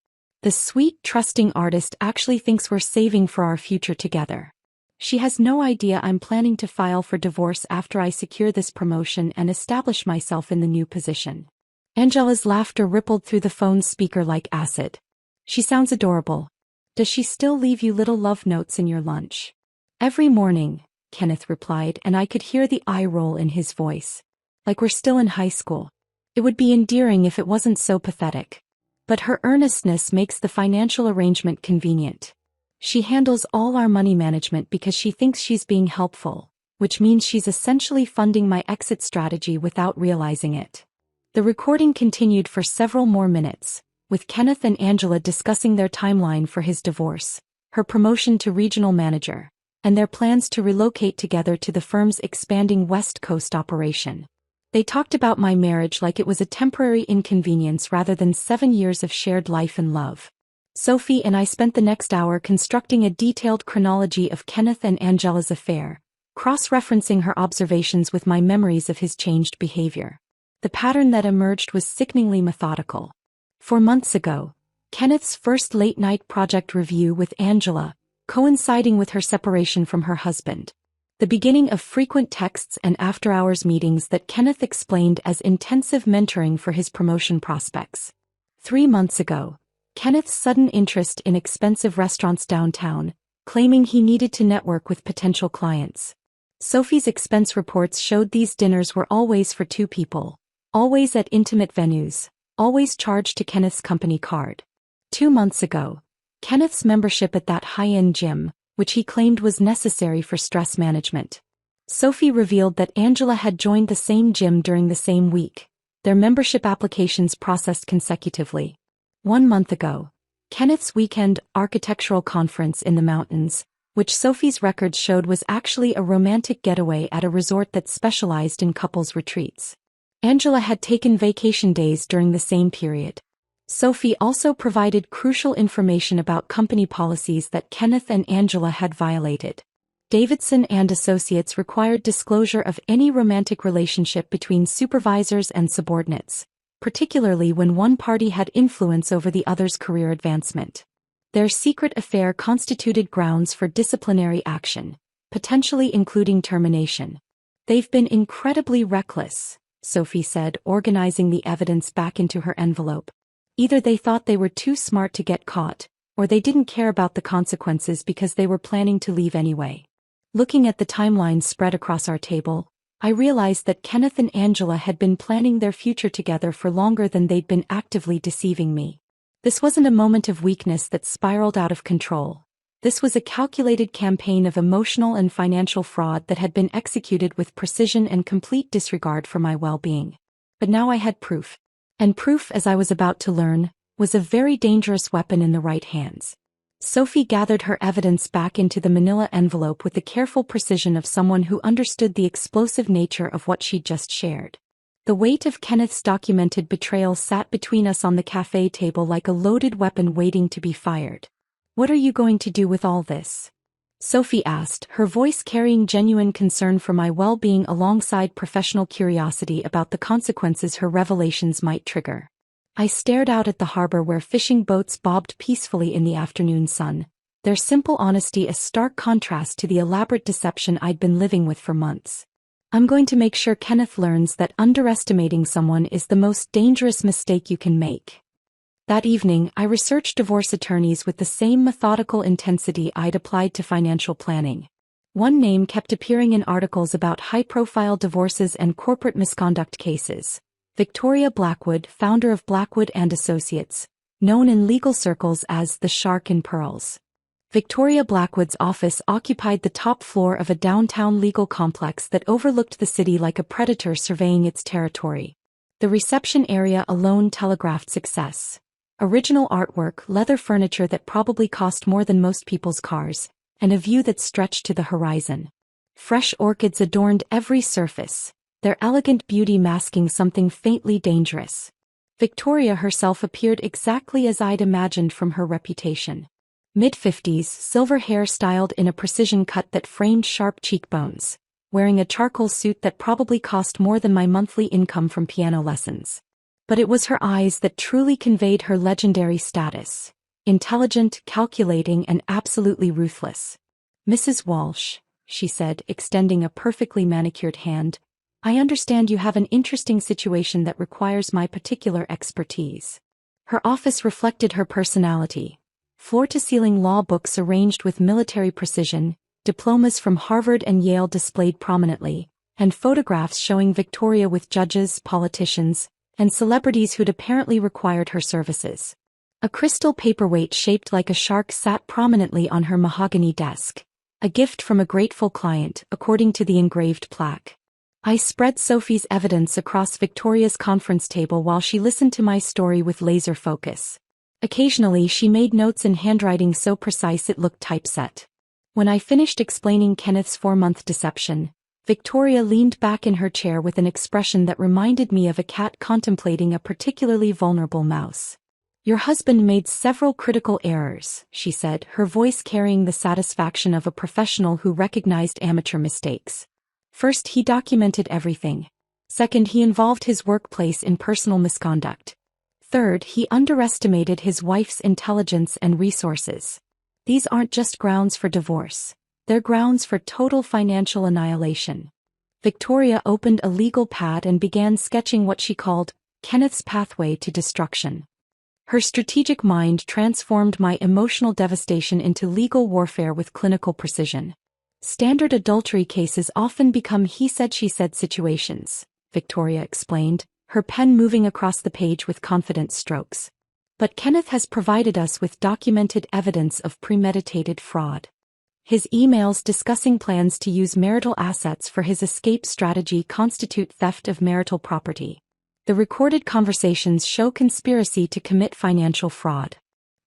The sweet, trusting artist actually thinks we're saving for our future together. She has no idea I'm planning to file for divorce after I secure this promotion and establish myself in the new position. Angela's laughter rippled through the phone's speaker like acid. She sounds adorable. Does she still leave you little love notes in your lunch? Every morning, Kenneth replied, and I could hear the eye roll in his voice. Like we're still in high school. It would be endearing if it wasn't so pathetic. But her earnestness makes the financial arrangement convenient. She handles all our money management because she thinks she's being helpful, which means she's essentially funding my exit strategy without realizing it. The recording continued for several more minutes, with Kenneth and Angela discussing their timeline for his divorce, her promotion to regional manager, and their plans to relocate together to the firm's expanding West Coast operation. They talked about my marriage like it was a temporary inconvenience rather than 7 years of shared life and love. Sophie and I spent the next hour constructing a detailed chronology of Kenneth and Angela's affair, cross-referencing her observations with my memories of his changed behavior. The pattern that emerged was sickeningly methodical. 4 months ago, Kenneth's first late-night project review with Angela, coinciding with her separation from her husband. The beginning of frequent texts and after-hours meetings that Kenneth explained as intensive mentoring for his promotion prospects. 3 months ago, Kenneth's sudden interest in expensive restaurants downtown, claiming he needed to network with potential clients. Sophie's expense reports showed these dinners were always for 2 people, always at intimate venues, always charged to Kenneth's company card. 2 months ago, Kenneth's membership at that high-end gym, which he claimed was necessary for stress management. Sophie revealed that Angela had joined the same gym during the same week, their membership applications processed consecutively. 1 month ago, Kenneth's weekend architectural conference in the mountains, which Sophie's records showed was actually a romantic getaway at a resort that specialized in couples retreats. Angela had taken vacation days during the same period. Sophie also provided crucial information about company policies that Kenneth and Angela had violated. Davidson and Associates required disclosure of any romantic relationship between supervisors and subordinates, particularly when one party had influence over the other's career advancement. Their secret affair constituted grounds for disciplinary action, potentially including termination. They've been incredibly reckless, Sophie said, organizing the evidence back into her envelope. Either they thought they were too smart to get caught, or they didn't care about the consequences because they were planning to leave anyway. Looking at the timelines spread across our table, I realized that Kenneth and Angela had been planning their future together for longer than they'd been actively deceiving me. This wasn't a moment of weakness that spiraled out of control. This was a calculated campaign of emotional and financial fraud that had been executed with precision and complete disregard for my well-being. But now I had proof. And proof, as I was about to learn, was a very dangerous weapon in the right hands. Sophie gathered her evidence back into the manila envelope with the careful precision of someone who understood the explosive nature of what she'd just shared. The weight of Kenneth's documented betrayal sat between us on the cafe table like a loaded weapon waiting to be fired. "What are you going to do with all this?" Sophie asked, her voice carrying genuine concern for my well-being alongside professional curiosity about the consequences her revelations might trigger. I stared out at the harbor where fishing boats bobbed peacefully in the afternoon sun, their simple honesty a stark contrast to the elaborate deception I'd been living with for months. "I'm going to make sure Kenneth learns that underestimating someone is the most dangerous mistake you can make." That evening, I researched divorce attorneys with the same methodical intensity I'd applied to financial planning. One name kept appearing in articles about high-profile divorces and corporate misconduct cases: Victoria Blackwood, founder of Blackwood and Associates, known in legal circles as the Shark in Pearls. Victoria Blackwood's office occupied the top floor of a downtown legal complex that overlooked the city like a predator surveying its territory. The reception area alone telegraphed success. Original artwork, leather furniture that probably cost more than most people's cars, and a view that stretched to the horizon. Fresh orchids adorned every surface, their elegant beauty masking something faintly dangerous. Victoria herself appeared exactly as I'd imagined from her reputation. Mid-50s, silver hair styled in a precision cut that framed sharp cheekbones, wearing a charcoal suit that probably cost more than my monthly income from piano lessons. But it was her eyes that truly conveyed her legendary status. Intelligent, calculating, and absolutely ruthless. "Mrs. Walsh," she said, extending a perfectly manicured hand, "I understand you have an interesting situation that requires my particular expertise." Her office reflected her personality. Floor-to-ceiling law books arranged with military precision, diplomas from Harvard and Yale displayed prominently, and photographs showing Victoria with judges, politicians, and celebrities who'd apparently required her services. A crystal paperweight shaped like a shark sat prominently on her mahogany desk. A gift from a grateful client, according to the engraved plaque. I spread Sophie's evidence across Victoria's conference table while she listened to my story with laser focus. Occasionally she made notes in handwriting so precise it looked typeset. When I finished explaining Kenneth's 4-month deception, Victoria leaned back in her chair with an expression that reminded me of a cat contemplating a particularly vulnerable mouse. "Your husband made several critical errors," she said, her voice carrying the satisfaction of a professional who recognized amateur mistakes. "First, he documented everything. Second, he involved his workplace in personal misconduct. Third, he underestimated his wife's intelligence and resources. These aren't just grounds for divorce. They're grounds for total financial annihilation." Victoria opened a legal pad and began sketching what she called Kenneth's pathway to destruction. Her strategic mind transformed my emotional devastation into legal warfare with clinical precision. "Standard adultery cases often become he-said-she-said situations," Victoria explained, her pen moving across the page with confident strokes. "But Kenneth has provided us with documented evidence of premeditated fraud. His emails discussing plans to use marital assets for his escape strategy constitute theft of marital property. The recorded conversations show conspiracy to commit financial fraud.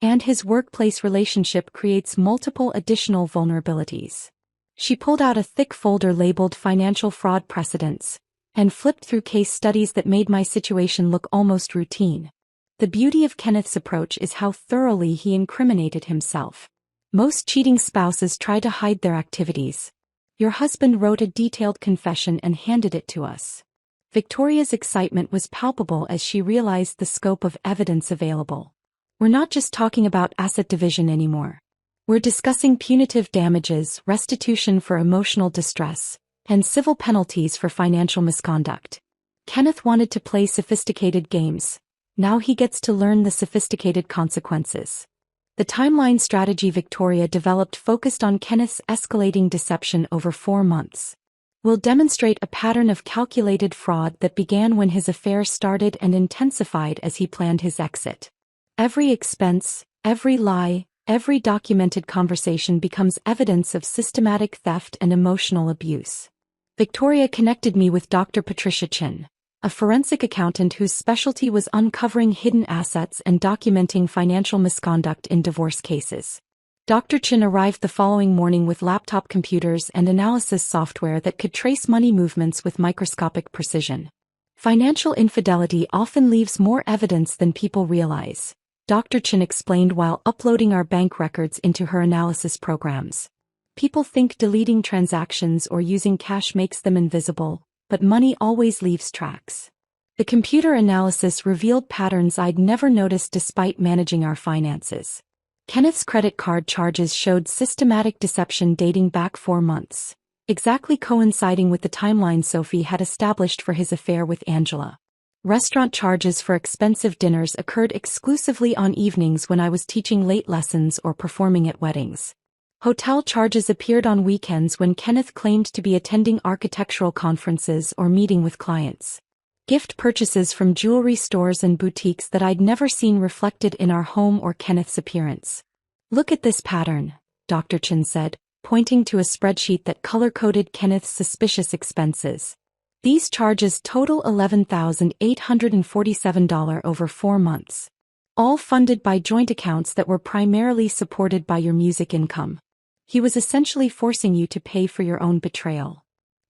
And his workplace relationship creates multiple additional vulnerabilities." She pulled out a thick folder labeled Financial Fraud Precedents, and flipped through case studies that made my situation look almost routine. The beauty of Kenneth's approach is how thoroughly he incriminated himself. Most cheating spouses try to hide their activities. "Your husband wrote a detailed confession and handed it to us." Victoria's excitement was palpable as she realized the scope of evidence available. "We're not just talking about asset division anymore. We're discussing punitive damages, restitution for emotional distress, and civil penalties for financial misconduct. Kenneth wanted to play sophisticated games. Now he gets to learn the sophisticated consequences." The timeline strategy Victoria developed focused on Kenneth's escalating deception over 4 months. "We'll demonstrate a pattern of calculated fraud that began when his affair started and intensified as he planned his exit. Every expense, every lie, every documented conversation becomes evidence of systematic theft and emotional abuse." Victoria connected me with Dr. Patricia Chin, a forensic accountant whose specialty was uncovering hidden assets and documenting financial misconduct in divorce cases. Dr. Chin arrived the following morning with laptop computers and analysis software that could trace money movements with microscopic precision. "Financial infidelity often leaves more evidence than people realize," Dr. Chin explained while uploading our bank records into her analysis programs. "People think deleting transactions or using cash makes them invisible, but money always leaves tracks." The computer analysis revealed patterns I'd never noticed despite managing our finances. Kenneth's credit card charges showed systematic deception dating back 4 months, exactly coinciding with the timeline Sophie had established for his affair with Angela. Restaurant charges for expensive dinners occurred exclusively on evenings when I was teaching late lessons or performing at weddings. Hotel charges appeared on weekends when Kenneth claimed to be attending architectural conferences or meeting with clients. Gift purchases from jewelry stores and boutiques that I'd never seen reflected in our home or Kenneth's appearance. "Look at this pattern," Dr. Chin said, pointing to a spreadsheet that color-coded Kenneth's suspicious expenses. "These charges total $11,847 over 4 months. All funded by joint accounts that were primarily supported by your music income. He was essentially forcing you to pay for your own betrayal."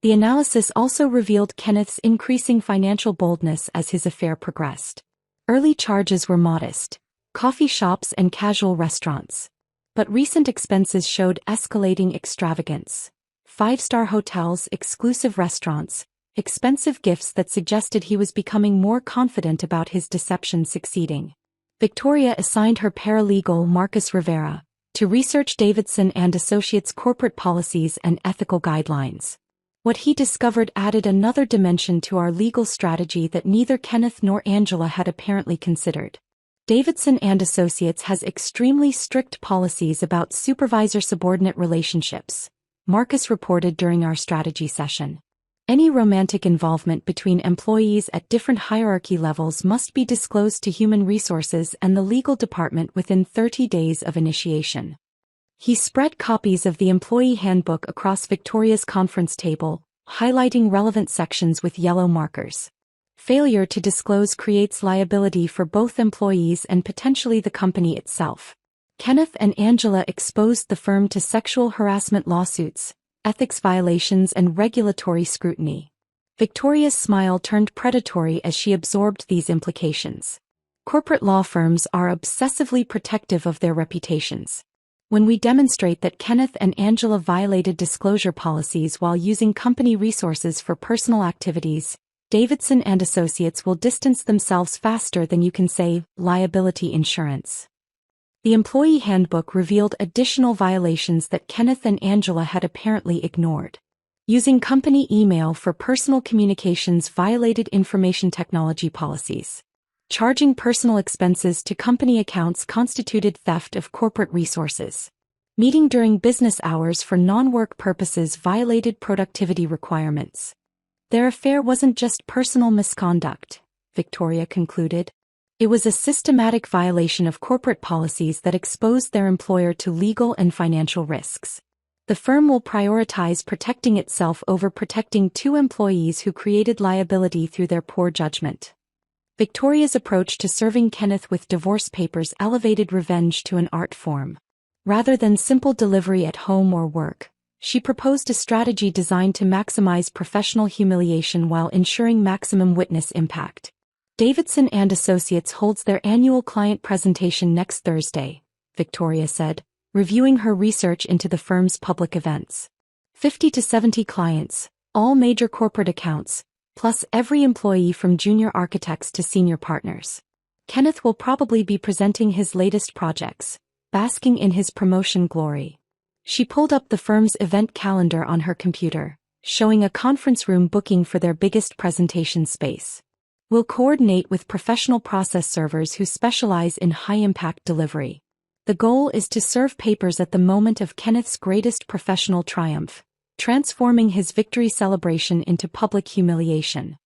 The analysis also revealed Kenneth's increasing financial boldness as his affair progressed. Early charges were modest, coffee shops and casual restaurants. But recent expenses showed escalating extravagance. 5-star hotels, exclusive restaurants, expensive gifts that suggested he was becoming more confident about his deception succeeding. Victoria assigned her paralegal Marcus Rivera to research Davidson and Associates' corporate policies and ethical guidelines. What he discovered added another dimension to our legal strategy that neither Kenneth nor Angela had apparently considered. Davidson and Associates has extremely strict policies about supervisor-subordinate relationships, Marcus reported during our strategy session. Any romantic involvement between employees at different hierarchy levels must be disclosed to Human Resources and the legal department within 30 days of initiation. He spread copies of the employee handbook across Victoria's conference table, highlighting relevant sections with yellow markers. Failure to disclose creates liability for both employees and potentially the company itself. Kenneth and Angela exposed the firm to sexual harassment lawsuits, ethics violations and regulatory scrutiny. Victoria's smile turned predatory as she absorbed these implications. Corporate law firms are obsessively protective of their reputations. When we demonstrate that Kenneth and Angela violated disclosure policies while using company resources for personal activities, Davidson and Associates will distance themselves faster than you can say, liability insurance. The employee handbook revealed additional violations that Kenneth and Angela had apparently ignored. Using company email for personal communications violated information technology policies. Charging personal expenses to company accounts constituted theft of corporate resources. Meeting during business hours for non-work purposes violated productivity requirements. Their affair wasn't just personal misconduct, Victoria concluded. It was a systematic violation of corporate policies that exposed their employer to legal and financial risks. The firm will prioritize protecting itself over protecting two employees who created liability through their poor judgment. Victoria's approach to serving Kenneth with divorce papers elevated revenge to an art form. Rather than simple delivery at home or work, she proposed a strategy designed to maximize professional humiliation while ensuring maximum witness impact. Davidson and Associates holds their annual client presentation next Thursday, Victoria said, reviewing her research into the firm's public events. 50 to 70 clients, all major corporate accounts, plus every employee from junior architects to senior partners. Kenneth will probably be presenting his latest projects, basking in his promotion glory. She pulled up the firm's event calendar on her computer, showing a conference room booking for their biggest presentation space. We'll coordinate with professional process servers who specialize in high-impact delivery. The goal is to serve papers at the moment of Kenneth's greatest professional triumph, transforming his victory celebration into public humiliation.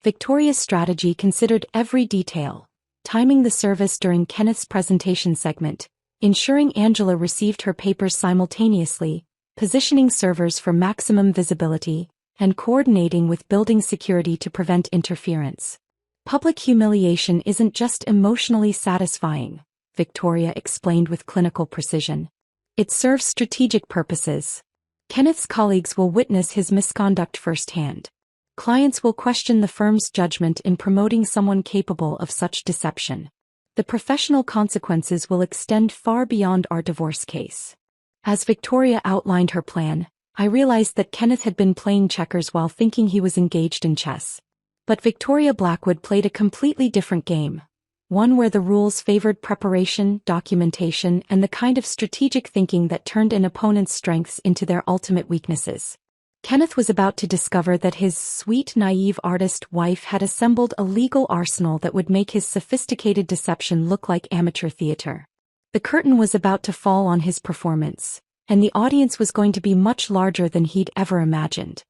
Victoria's strategy considered every detail, timing the service during Kenneth's presentation segment, ensuring Angela received her papers simultaneously, positioning servers for maximum visibility, and coordinating with building security to prevent interference. Public humiliation isn't just emotionally satisfying, Victoria explained with clinical precision. It serves strategic purposes. Kenneth's colleagues will witness his misconduct firsthand. Clients will question the firm's judgment in promoting someone capable of such deception. The professional consequences will extend far beyond our divorce case. As Victoria outlined her plan, I realized that Kenneth had been playing checkers while thinking he was engaged in chess. But Victoria Blackwood played a completely different game. One where the rules favored preparation, documentation, and the kind of strategic thinking that turned an opponent's strengths into their ultimate weaknesses. Kenneth was about to discover that his sweet, naive artist wife had assembled a legal arsenal that would make his sophisticated deception look like amateur theater. The curtain was about to fall on his performance, and the audience was going to be much larger than he'd ever imagined.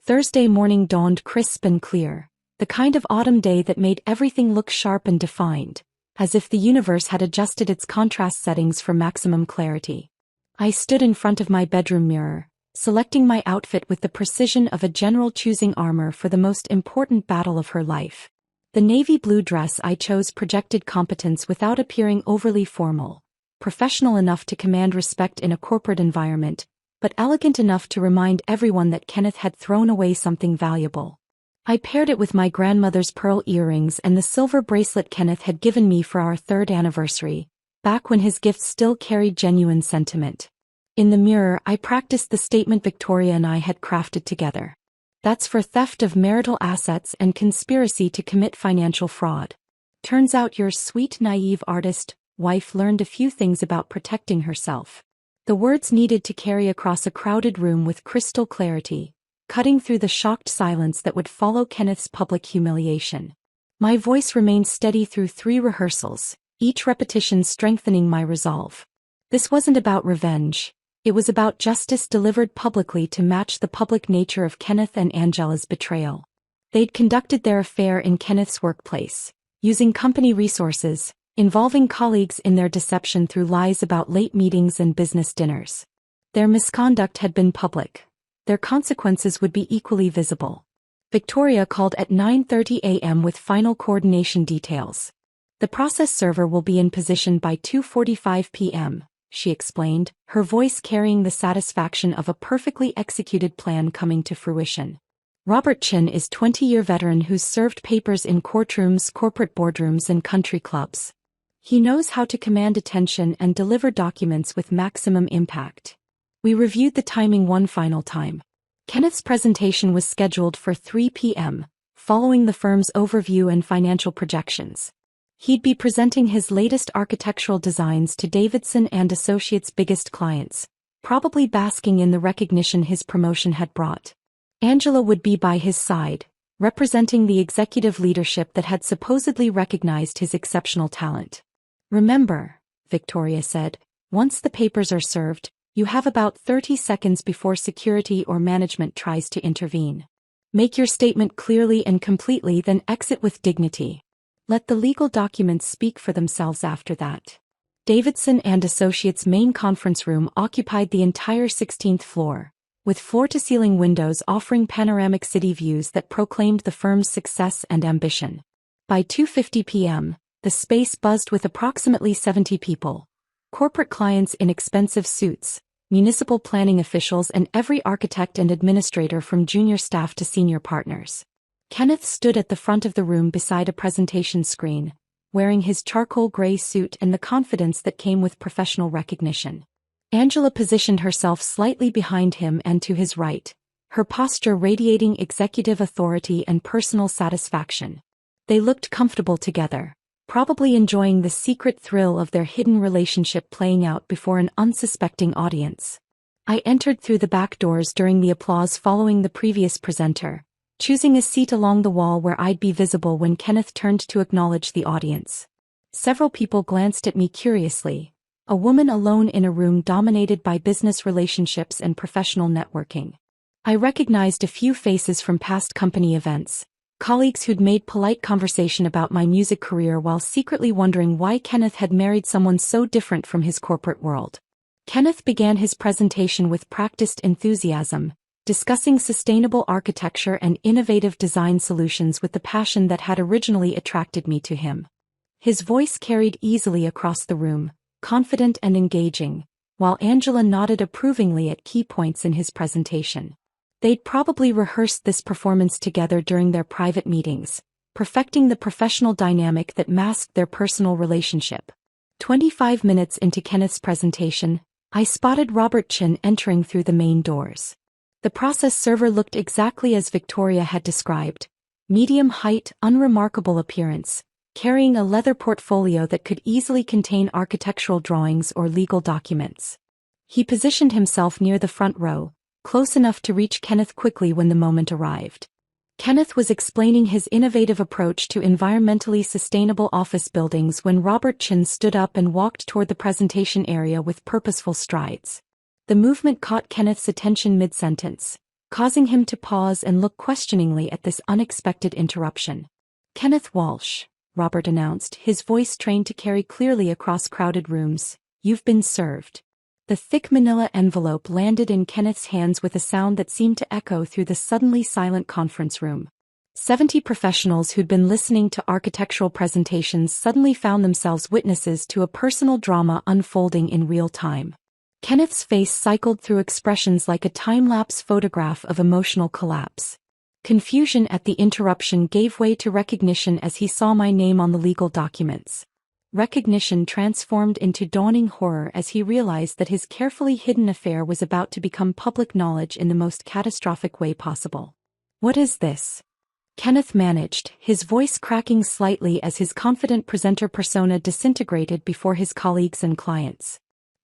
Thursday morning dawned crisp and clear, the kind of autumn day that made everything look sharp and defined, as if the universe had adjusted its contrast settings for maximum clarity. I stood in front of my bedroom mirror, selecting my outfit with the precision of a general choosing armor for the most important battle of her life. The navy blue dress I chose projected competence without appearing overly formal, professional enough to command respect in a corporate environment, but elegant enough to remind everyone that Kenneth had thrown away something valuable. I paired it with my grandmother's pearl earrings and the silver bracelet Kenneth had given me for our 3rd anniversary, back when his gifts still carried genuine sentiment. In the mirror, I practiced the statement Victoria and I had crafted together. That's for theft of marital assets and conspiracy to commit financial fraud. Turns out your sweet, naive artist wife learned a few things about protecting herself. The words needed to carry across a crowded room with crystal clarity, cutting through the shocked silence that would follow Kenneth's public humiliation. My voice remained steady through 3 rehearsals, each repetition strengthening my resolve. This wasn't about revenge. It was about justice delivered publicly to match the public nature of Kenneth and Angela's betrayal. They'd conducted their affair in Kenneth's workplace, using company resources, involving colleagues in their deception through lies about late meetings and business dinners. Their misconduct had been public. Their consequences would be equally visible. Victoria called at 9:30 a.m. with final coordination details. The process server will be in position by 2:45 p.m., she explained, her voice carrying the satisfaction of a perfectly executed plan coming to fruition. Robert Chin is a 20-year veteran who's served papers in courtrooms, corporate boardrooms and country clubs. He knows how to command attention and deliver documents with maximum impact. We reviewed the timing one final time. Kenneth's presentation was scheduled for 3 p.m., following the firm's overview and financial projections. He'd be presenting his latest architectural designs to Davidson and Associates' biggest clients, probably basking in the recognition his promotion had brought. Angela would be by his side, representing the executive leadership that had supposedly recognized his exceptional talent. "Remember," Victoria said, "once the papers are served, you have about 30 seconds before security or management tries to intervene. Make your statement clearly and completely, then exit with dignity. Let the legal documents speak for themselves after that." Davidson and Associates' main conference room occupied the entire 16th floor, with floor-to-ceiling windows offering panoramic city views that proclaimed the firm's success and ambition. By 2:50 p.m., the space buzzed with approximately 70 people, corporate clients in expensive suits, municipal planning officials and every architect and administrator from junior staff to senior partners. Kenneth stood at the front of the room beside a presentation screen, wearing his charcoal gray suit and the confidence that came with professional recognition. Angela positioned herself slightly behind him and to his right, her posture radiating executive authority and personal satisfaction. They looked comfortable together, probably enjoying the secret thrill of their hidden relationship playing out before an unsuspecting audience. I entered through the back doors during the applause following the previous presenter, choosing a seat along the wall where I'd be visible when Kenneth turned to acknowledge the audience. Several people glanced at me curiously, a woman alone in a room dominated by business relationships and professional networking. I recognized a few faces from past company events, colleagues who'd made polite conversation about my music career while secretly wondering why Kenneth had married someone so different from his corporate world. Kenneth began his presentation with practiced enthusiasm, discussing sustainable architecture and innovative design solutions with the passion that had originally attracted me to him. His voice carried easily across the room, confident and engaging, while Angela nodded approvingly at key points in his presentation. They'd probably rehearsed this performance together during their private meetings, perfecting the professional dynamic that masked their personal relationship. 25 minutes into Kenneth's presentation, I spotted Robert Chin entering through the main doors. The process server looked exactly as Victoria had described: medium height, unremarkable appearance, carrying a leather portfolio that could easily contain architectural drawings or legal documents. He positioned himself near the front row, close enough to reach Kenneth quickly when the moment arrived. Kenneth was explaining his innovative approach to environmentally sustainable office buildings when Robert Chin stood up and walked toward the presentation area with purposeful strides. The movement caught Kenneth's attention mid-sentence, causing him to pause and look questioningly at this unexpected interruption. "Kenneth Walsh," Robert announced, his voice trained to carry clearly across crowded rooms, "you've been served." The thick manila envelope landed in Kenneth's hands with a sound that seemed to echo through the suddenly silent conference room. 70 professionals who'd been listening to architectural presentations suddenly found themselves witnesses to a personal drama unfolding in real time. Kenneth's face cycled through expressions like a time-lapse photograph of emotional collapse. Confusion at the interruption gave way to recognition as he saw my name on the legal documents. Recognition transformed into dawning horror as he realized that his carefully hidden affair was about to become public knowledge in the most catastrophic way possible. "What is this?" Kenneth managed, his voice cracking slightly as his confident presenter persona disintegrated before his colleagues and clients.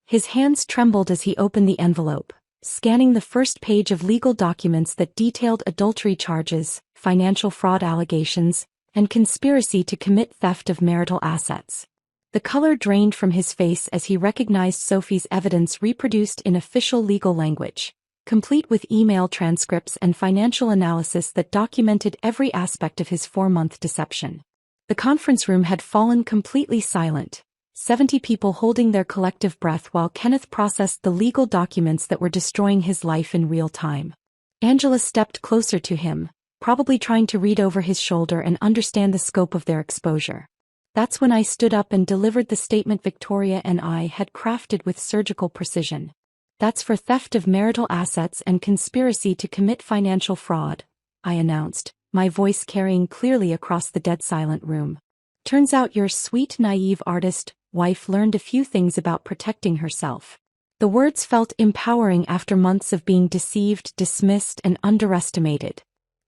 His hands trembled as he opened the envelope, scanning the first page of legal documents that detailed adultery charges, financial fraud allegations, and conspiracy to commit theft of marital assets. The color drained from his face as he recognized Sophie's evidence reproduced in official legal language, complete with email transcripts and financial analysis that documented every aspect of his 4-month deception. The conference room had fallen completely silent, 70 people holding their collective breath while Kenneth processed the legal documents that were destroying his life in real time. Angela stepped closer to him, probably trying to read over his shoulder and understand the scope of their exposure. That's when I stood up and delivered the statement Victoria and I had crafted with surgical precision. "That's for theft of marital assets and conspiracy to commit financial fraud," I announced, my voice carrying clearly across the dead-silent room. "Turns out your sweet, naive artist wife learned a few things about protecting herself." The words felt empowering after months of being deceived, dismissed, and underestimated.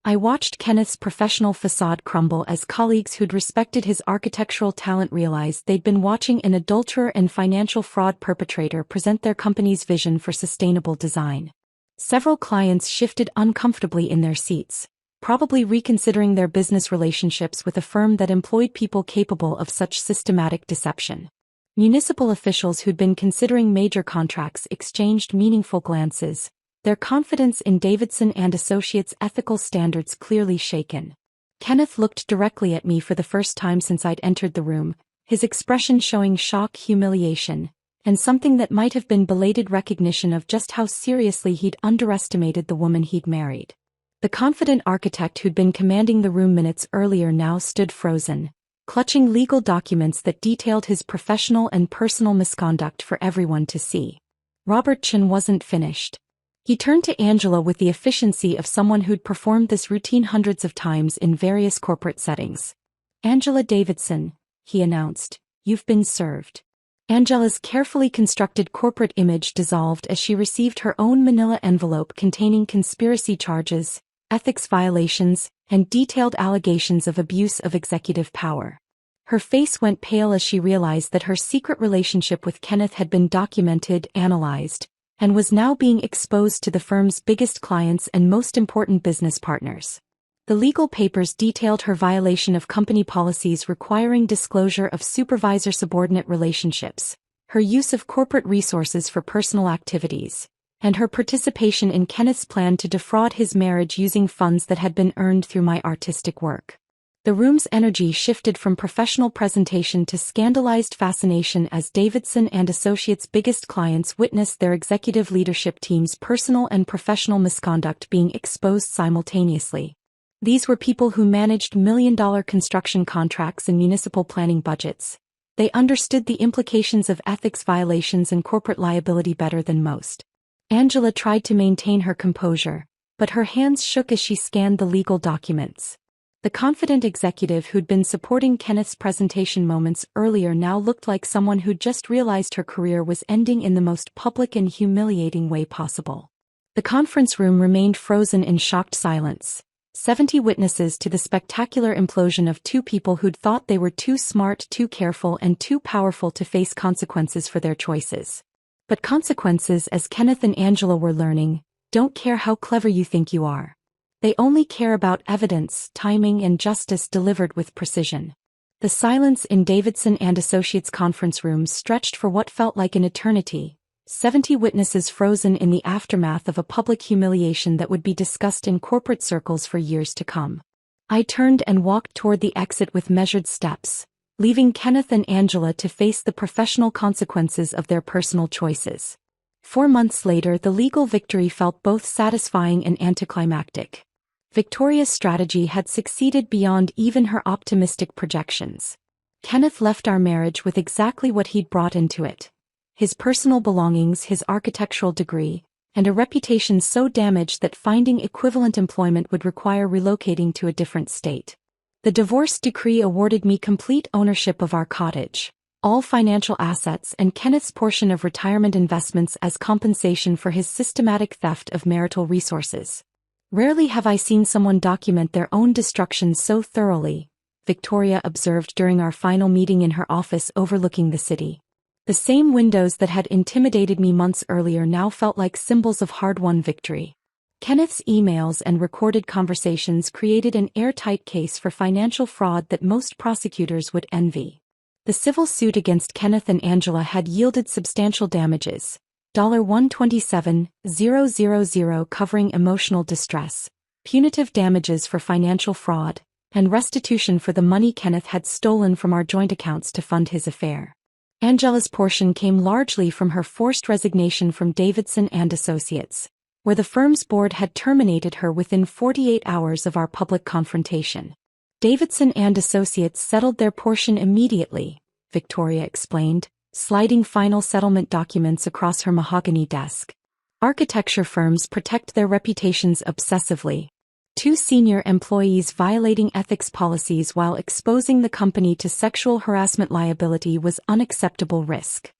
I watched Kenneth's professional facade crumble as colleagues who'd respected his architectural talent realized they'd been watching an adulterer and financial fraud perpetrator present their company's vision for sustainable design. Several clients shifted uncomfortably in their seats, probably reconsidering their business relationships with a firm that employed people capable of such systematic deception. Municipal officials who'd been considering major contracts exchanged meaningful glances, their confidence in Davidson and Associates' ethical standards clearly shaken. Kenneth looked directly at me for the first time since I'd entered the room, his expression showing shock, humiliation, and something that might have been belated recognition of just how seriously he'd underestimated the woman he'd married. The confident architect who'd been commanding the room minutes earlier now stood frozen, clutching legal documents that detailed his professional and personal misconduct for everyone to see. Robert Chin wasn't finished. He turned to Angela with the efficiency of someone who'd performed this routine hundreds of times in various corporate settings. "Angela Davidson," he announced, "you've been served." Angela's carefully constructed corporate image dissolved as she received her own manila envelope containing conspiracy charges, ethics violations, and detailed allegations of abuse of executive power. Her face went pale as she realized that her secret relationship with Kenneth had been documented, analyzed, and was now being exposed to the firm's biggest clients and most important business partners. The legal papers detailed her violation of company policies requiring disclosure of supervisor-subordinate relationships, her use of corporate resources for personal activities, and her participation in Kenneth's plan to defraud his marriage using funds that had been earned through my artistic work. The room's energy shifted from professional presentation to scandalized fascination as Davidson and Associates' biggest clients witnessed their executive leadership team's personal and professional misconduct being exposed simultaneously. These were people who managed million-dollar construction contracts and municipal planning budgets. They understood the implications of ethics violations and corporate liability better than most. Angela tried to maintain her composure, but her hands shook as she scanned the legal documents. The confident executive who'd been supporting Kenneth's presentation moments earlier now looked like someone who'd just realized her career was ending in the most public and humiliating way possible. The conference room remained frozen in shocked silence. 70 witnesses to the spectacular implosion of two people who'd thought they were too smart, too careful, and too powerful to face consequences for their choices. But consequences, as Kenneth and Angela were learning, don't care how clever you think you are. They only care about evidence, timing, and justice delivered with precision. The silence in Davidson and Associates conference rooms stretched for what felt like an eternity, 70 witnesses frozen in the aftermath of a public humiliation that would be discussed in corporate circles for years to come. I turned and walked toward the exit with measured steps, leaving Kenneth and Angela to face the professional consequences of their personal choices. 4 months later, the legal victory felt both satisfying and anticlimactic. Victoria's strategy had succeeded beyond even her optimistic projections. Kenneth left our marriage with exactly what he'd brought into it: his personal belongings, his architectural degree, and a reputation so damaged that finding equivalent employment would require relocating to a different state. The divorce decree awarded me complete ownership of our cottage, all financial assets and Kenneth's portion of retirement investments as compensation for his systematic theft of marital resources. Rarely have I seen someone document their own destruction so thoroughly, Victoria observed during our final meeting in her office overlooking the city. The same windows that had intimidated me months earlier now felt like symbols of hard-won victory. Kenneth's emails and recorded conversations created an airtight case for financial fraud that most prosecutors would envy. The civil suit against Kenneth and Angela had yielded substantial damages, $127,000 covering emotional distress, punitive damages for financial fraud, and restitution for the money Kenneth had stolen from our joint accounts to fund his affair. Angela's portion came largely from her forced resignation from Davidson and Associates, where the firm's board had terminated her within 48 hours of our public confrontation. Davidson and Associates settled their portion immediately, Victoria explained, sliding final settlement documents across her mahogany desk. Architecture firms protect their reputations obsessively. 2 senior employees violating ethics policies while exposing the company to sexual harassment liability was unacceptable risk.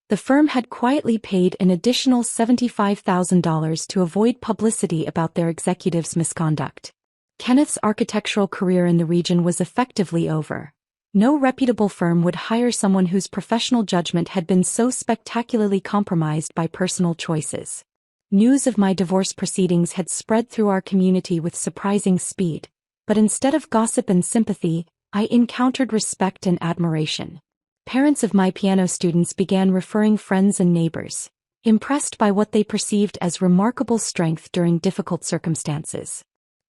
The firm had quietly paid an additional $75,000 to avoid publicity about their executives' misconduct. Kenneth's architectural career in the region was effectively over. No reputable firm would hire someone whose professional judgment had been so spectacularly compromised by personal choices. News of my divorce proceedings had spread through our community with surprising speed, but instead of gossip and sympathy, I encountered respect and admiration. Parents of my piano students began referring friends and neighbors, impressed by what they perceived as remarkable strength during difficult circumstances.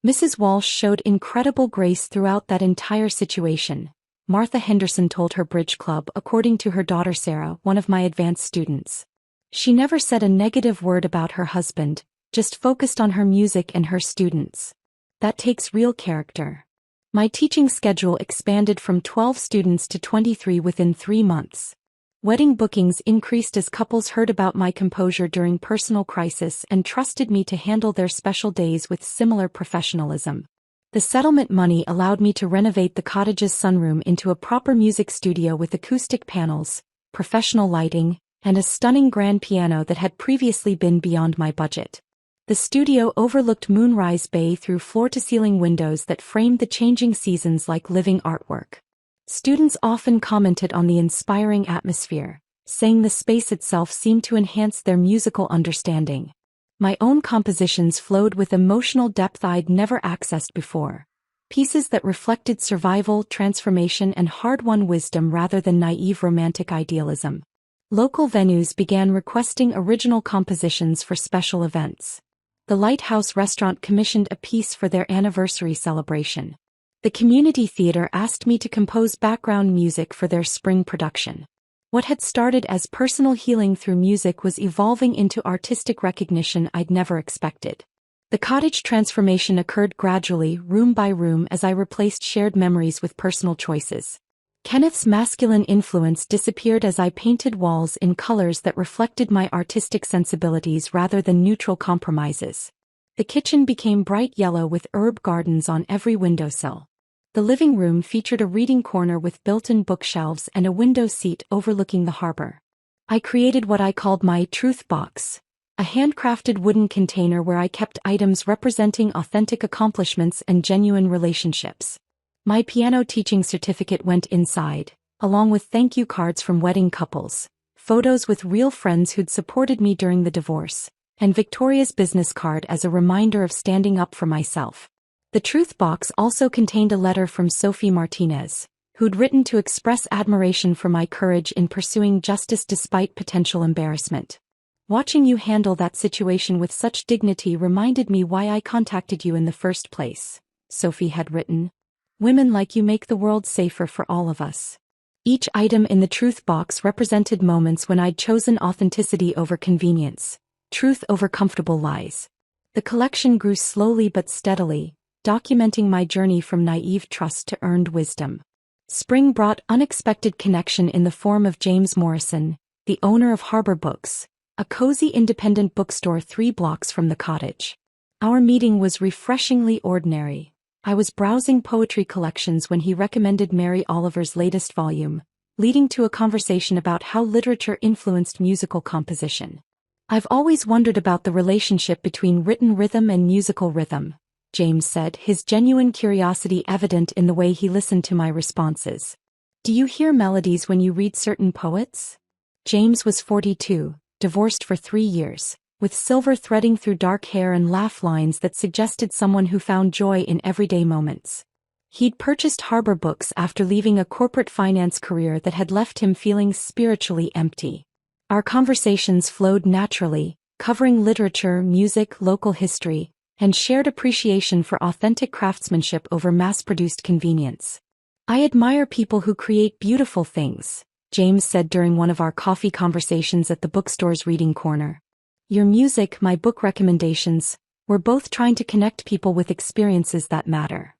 Mrs. Walsh showed incredible grace throughout that entire situation, Martha Henderson told her bridge club according to her daughter Sarah, one of my advanced students. She never said a negative word about her husband, just focused on her music and her students. That takes real character. My teaching schedule expanded from 12 students to 23 within 3 months. Wedding bookings increased as couples heard about my composure during personal crisis and trusted me to handle their special days with similar professionalism. The settlement money allowed me to renovate the cottage's sunroom into a proper music studio with acoustic panels, professional lighting, and a stunning grand piano that had previously been beyond my budget. The studio overlooked Moonrise Bay through floor-to-ceiling windows that framed the changing seasons like living artwork. Students often commented on the inspiring atmosphere, saying the space itself seemed to enhance their musical understanding. My own compositions flowed with emotional depth I'd never accessed before. Pieces that reflected survival, transformation, and hard-won wisdom rather than naive romantic idealism. Local venues began requesting original compositions for special events. The Lighthouse Restaurant commissioned a piece for their anniversary celebration. The community theater asked me to compose background music for their spring production. What had started as personal healing through music was evolving into artistic recognition I'd never expected. The cottage transformation occurred gradually, room by room, as I replaced shared memories with personal choices. Kenneth's masculine influence disappeared as I painted walls in colors that reflected my artistic sensibilities rather than neutral compromises. The kitchen became bright yellow with herb gardens on every windowsill. The living room featured a reading corner with built-in bookshelves and a window seat overlooking the harbor. I created what I called my truth box, a handcrafted wooden container where I kept items representing authentic accomplishments and genuine relationships. My piano teaching certificate went inside, along with thank you cards from wedding couples, photos with real friends who'd supported me during the divorce, and Victoria's business card as a reminder of standing up for myself. The truth box also contained a letter from Sophie Martinez, who'd written to express admiration for my courage in pursuing justice despite potential embarrassment. Watching you handle that situation with such dignity reminded me why I contacted you in the first place, Sophie had written. Women like you make the world safer for all of us. Each item in the truth box represented moments when I'd chosen authenticity over convenience, truth over comfortable lies. The collection grew slowly but steadily, documenting my journey from naive trust to earned wisdom. Spring brought unexpected connection in the form of James Morrison, the owner of Harbor Books, a cozy independent bookstore 3 blocks from the cottage. Our meeting was refreshingly ordinary. I was browsing poetry collections when he recommended Mary Oliver's latest volume, leading to a conversation about how literature influenced musical composition. I've always wondered about the relationship between written rhythm and musical rhythm, James said, his genuine curiosity evident in the way he listened to my responses. Do you hear melodies when you read certain poets? James was 42, divorced for 3 years, with silver threading through dark hair and laugh lines that suggested someone who found joy in everyday moments. He'd purchased Harbor books after leaving a corporate finance career that had left him feeling spiritually empty. Our conversations flowed naturally, covering literature, music, local history, and shared appreciation for authentic craftsmanship over mass-produced convenience. I admire people who create beautiful things, James said during one of our coffee conversations at the bookstore's reading corner. Your music, my book recommendations, we're both trying to connect people with experiences that matter.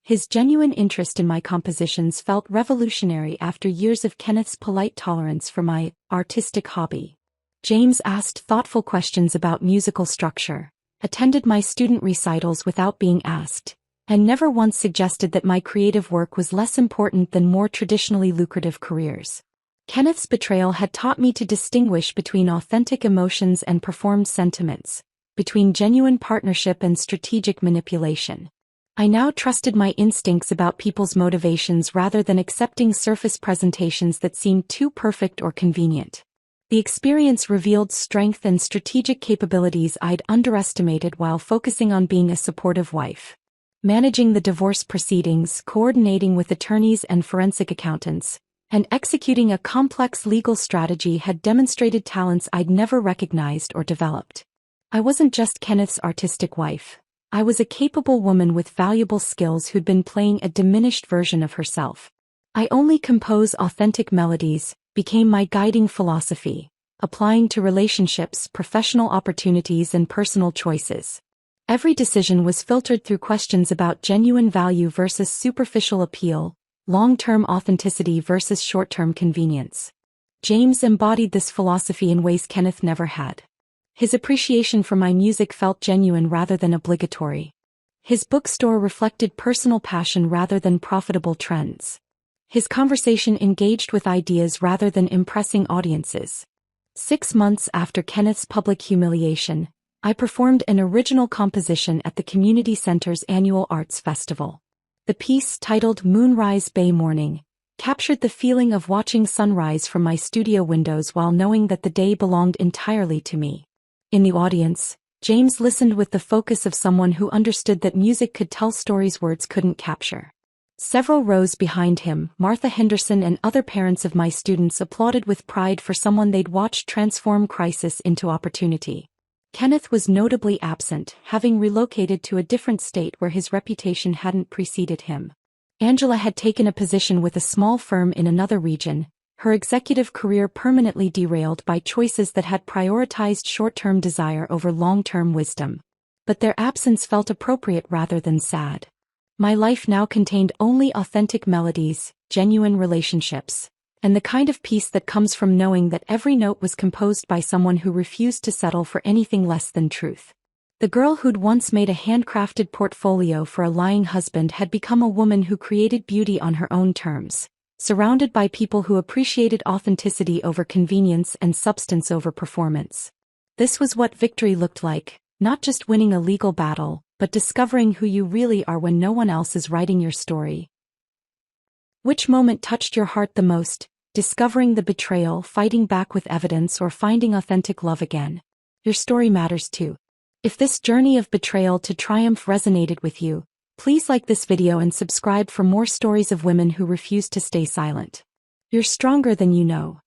His genuine interest in my compositions felt revolutionary after years of Kenneth's polite tolerance for my artistic hobby. James asked thoughtful questions about musical structure, attended my student recitals without being asked, and never once suggested that my creative work was less important than more traditionally lucrative careers. Kenneth's betrayal had taught me to distinguish between authentic emotions and performed sentiments, between genuine partnership and strategic manipulation. I now trusted my instincts about people's motivations rather than accepting surface presentations that seemed too perfect or convenient. The experience revealed strength and strategic capabilities I'd underestimated while focusing on being a supportive wife. Managing the divorce proceedings, coordinating with attorneys and forensic accountants, and executing a complex legal strategy had demonstrated talents I'd never recognized or developed. I wasn't just Kenneth's artistic wife. I was a capable woman with valuable skills who'd been playing a diminished version of herself. I only compose authentic melodies, became my guiding philosophy, applying to relationships, professional opportunities, and personal choices. Every decision was filtered through questions about genuine value versus superficial appeal, long-term authenticity versus short-term convenience. James embodied this philosophy in ways Kenneth never had. His appreciation for my music felt genuine rather than obligatory. His bookstore reflected personal passion rather than profitable trends. His conversation engaged with ideas rather than impressing audiences. 6 months after Kenneth's public humiliation, I performed an original composition at the community center's annual arts festival. The piece, titled Moonrise Bay Morning, captured the feeling of watching sunrise from my studio windows while knowing that the day belonged entirely to me. In the audience, James listened with the focus of someone who understood that music could tell stories words couldn't capture. Several rows behind him, Martha Henderson and other parents of my students applauded with pride for someone they'd watched transform crisis into opportunity. Kenneth was notably absent, having relocated to a different state where his reputation hadn't preceded him. Angela had taken a position with a small firm in another region, her executive career permanently derailed by choices that had prioritized short-term desire over long-term wisdom. But their absence felt appropriate rather than sad. My life now contained only authentic melodies, genuine relationships, and the kind of peace that comes from knowing that every note was composed by someone who refused to settle for anything less than truth. The girl who'd once made a handcrafted portfolio for a lying husband had become a woman who created beauty on her own terms, surrounded by people who appreciated authenticity over convenience and substance over performance. This was what victory looked like, not just winning a legal battle, but discovering who you really are when no one else is writing your story. Which moment touched your heart the most, discovering the betrayal, fighting back with evidence, or finding authentic love again? Your story matters too. If this journey of betrayal to triumph resonated with you, please like this video and subscribe for more stories of women who refuse to stay silent. You're stronger than you know.